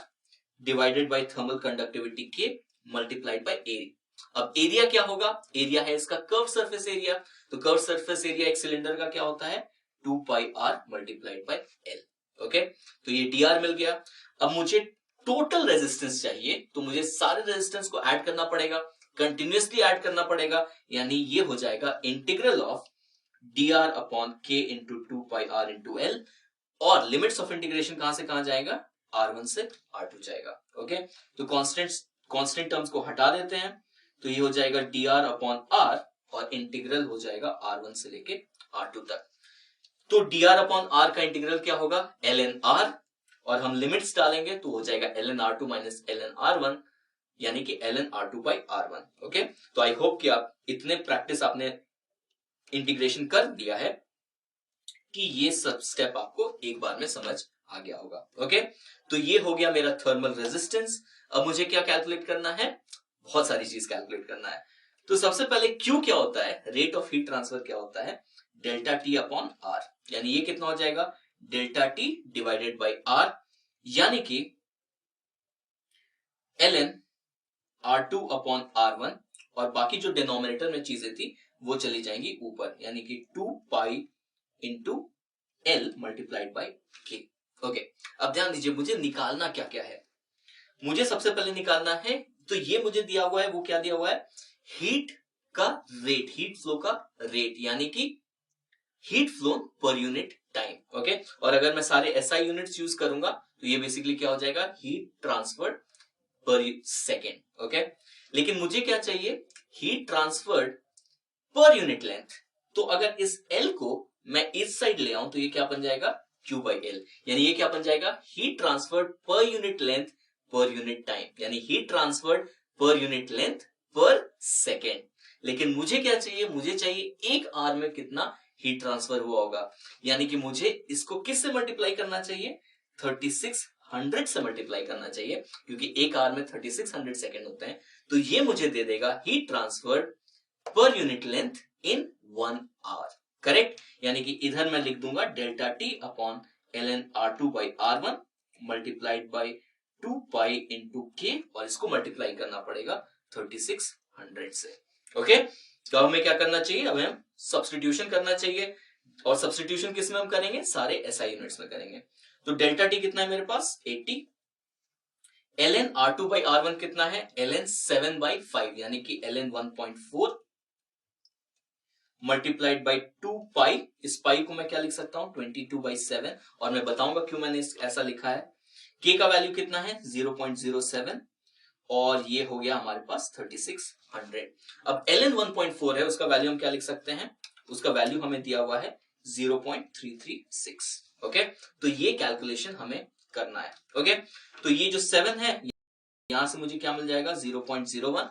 divided by thermal conductivity K multiplied by area. अब एरिया क्या होगा, एरिया है इसका कर्व सरफेस एरिया। तो कर्व सरफेस एरिया एक सिलेंडर का क्या होता है, 2 पाई r multiplied by L। Okay, तो ये dr मिल गया। अब मुझे टोटल रेजिस्टेंस चाहिए, तो मुझे सारे रेजिस्टेंस को ऐड करना पड़ेगा, कंटिन्यूअसली ऐड करना पड़ेगा। यानी ये हो जाएगा integral of dr upon k into 2 pi r into L। और लिमिट्स ऑफ इंटीग्रेशन कहां से कहां जाएगा, R1 से R2 जाएगा। ओके, तो कांस्टेंट टर्म्स को हटा देते हैं, तो ये हो जाएगा dr अपॉन r और इंटीग्रल हो जाएगा R1 से लेके R2 तक। तो dr अपॉन r का इंटीग्रल क्या होगा, ln r, और हम लिमिट्स डालेंगे तो हो जाएगा ln r2 minus ln r1, यानी कि ln r2 by r1। Okay, तो आई होप कि आप इतने प्रैक्टिस आपने इंटीग्रेशन कर दिया है कि ये सब स्टेप आपको एक बार में समझ आ गया होगा। ओके, तो ये हो गया मेरा थर्मल रेजिस्टेंस। अब मुझे क्या कैलकुलेट करना है, बहुत सारी चीज कैलकुलेट करना है। तो सबसे पहले Q क्या होता है, रेट ऑफ हीट ट्रांसफर क्या होता है, डेल्टा टी अपॉन आर। यानी ये कितना हो जाएगा, delta T divided by R, यानी कि ln R2 अपॉन R1, और बाकी जो डिनोमिनेटर में चीजें थी वो चली जाएंगी ऊपर, यानी कि 2 pi into L multiplied by K। Okay, अब ध्यान दीजिए मुझे निकालना क्या क्या है। मुझे सबसे पहले निकालना है, तो ये मुझे दिया हुआ है, वो क्या दिया हुआ है, हीट का रेट, हीट फ्लो का रेट, यानी कि हीट फ्लो पर यूनिट टाइम। ओके, और अगर मैं सारे SI यूनिट्स यूज करूंगा तो ये बेसिकली क्या हो जाएगा, हीट ट्रांसफर्ड पर सेकेंड। ओके, लेकिन मुझे क्या चाहिए, heat transferred per unit length. तो अगर इस L को मैं इस साइड ले आऊं तो ये क्या बन जाएगा, Q बाई L। यानी ये क्या बन जाएगा, heat transferred per unit length per unit time, यानी heat transferred per unit length per second. लेकिन मुझे क्या चाहिए, मुझे चाहिए एक आर में कितना हीट ट्रांसफर हुआ होगा, यानी कि मुझे इसको किस से मल्टीप्लाई करना चाहिए, 3600 से मल्टीप्लाई करना चाहिए, क्योंकि एक आर में 3600 सेकेंड होते हैं। तो ये मुझे दे देगा heat transferred per unit length in 1 hour. Correct, यानी कि इधर मैं लिख दूंगा delta T upon ln R2 by R1 multiplied by 2 pi into K, और इसको मल्टीप्लाई करना पड़ेगा 3600 से। ओके, तो अब हमें क्या करना चाहिए, अब हमें सब्स्टिट्यूशन करना चाहिए, और सब्स्टिट्यूशन किस में हम करेंगे, सारे SI यूनिट्स में करेंगे। तो डेल्टा टी कितना है मेरे पास, 80। ln R2 बाई R1 कितना है, ln 7 बाई 5, यानी कि ln 1.4 मल्टीप्लाइड बाई 2 पाई। इस पाई को मैं क्या लिख सकता हूं, 22 बाई 7, और मैं बताऊंगा क्यों मैंने ऐसा लिखा है। K का वैल्यू कितना है, 0.07, और ये हो गया हमारे पास 3600। अब ln 1.4 है, उसका वैल्यू हम क्या लिख सकते हैं, उसका वैल्यू हमें दिया हुआ है 0.336। ओके, तो ये कैलकुलेशन हमें करना है। ओके, तो ये जो 7 है, यहां से मुझे क्या मिल जाएगा, 0.01,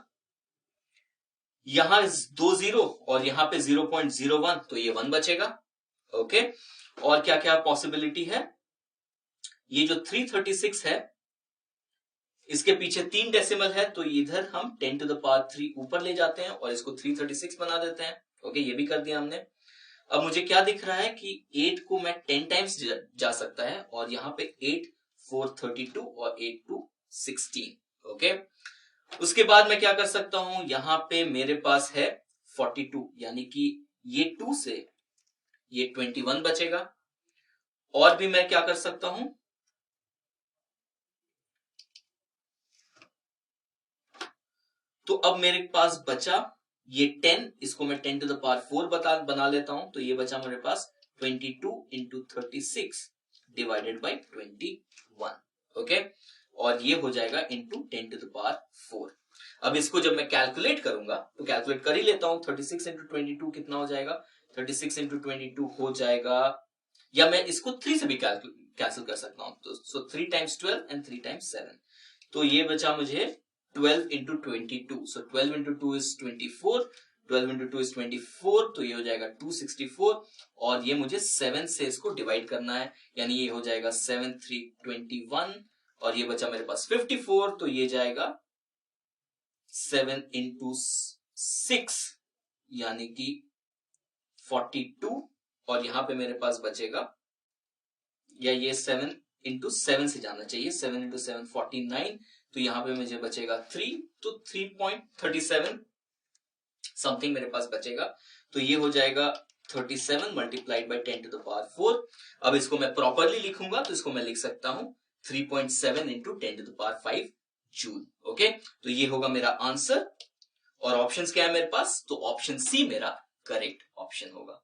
यहां 2 0 और यहां पे 0.01, तो ये 1 बचेगा। ओके, और क्या क्या पॉसिबिलिटी है, ये जो 336 है इसके पीछे 3 डेसिमल है, तो इधर हम 10 टू द पावर 3 ऊपर ले जाते हैं और इसको 336 बना देते हैं। ओके, ये भी कर दिया हमने। अब मुझे क्या दिख रहा है कि 8 को मैं 10 टाइम्स जा सकता है, और यहां पे 8 4 32 और 8 2 16। ओके, उसके बाद मैं क्या कर सकता हूं, यहां पे मेरे पास है 42, यानी कि ये 2 से ये 21 बचेगा। और भी मैं क्या कर सकता हूं, तो अब मेरे पास बचा ये 10, इसको मैं 10 टू द पावर 4 बना लेता हूं, तो ये बचा मेरे पास 22 इंटू 36 डिवाइडेड बाई 21। ओके, और ये हो जाएगा इंटू 10 टू द पावर 4। अब इसको जब मैं कैलकुलेट करूंगा तो कैलकुलेट कर ही लेता हूं, 36 इंटू 22 कितना हो जाएगा, 36 इंटू 22 हो जाएगा, या मैं इसको 3 से भी कैंसिल कर सकता हूं, तो सो 3 टाइम्स 12 एंड 3 टाइम्स 7, तो ये बचा मुझे 12 into 22, so 12 into 2 is 24, 12 into 2 is 24, तो ये हो जाएगा 264, और ये मुझे 7 से इसको डिवाइड करना है, यानी ये हो जाएगा 7 3 21, और ये बचा मेरे पास 54, तो ये जाएगा 7 इंटू 6 यानी कि 42, और यहां पे मेरे पास बचेगा, या ये 7 इंटू 7 से जाना चाहिए, 7 इंटू 7 49, तो यहां पे मुझे बचेगा 3, तो 3.37 समथिंग मेरे पास बचेगा। तो ये हो जाएगा 37 multiplied by 10 to the power 4। अब इसको मैं प्रॉपरली लिखूंगा तो इसको मैं लिख सकता हूं 3.7 into 10 to the power 5 joule. Okay, तो ये होगा मेरा आंसर। और ऑप्शंस क्या है मेरे पास, तो ऑप्शन सी मेरा करेक्ट ऑप्शन होगा।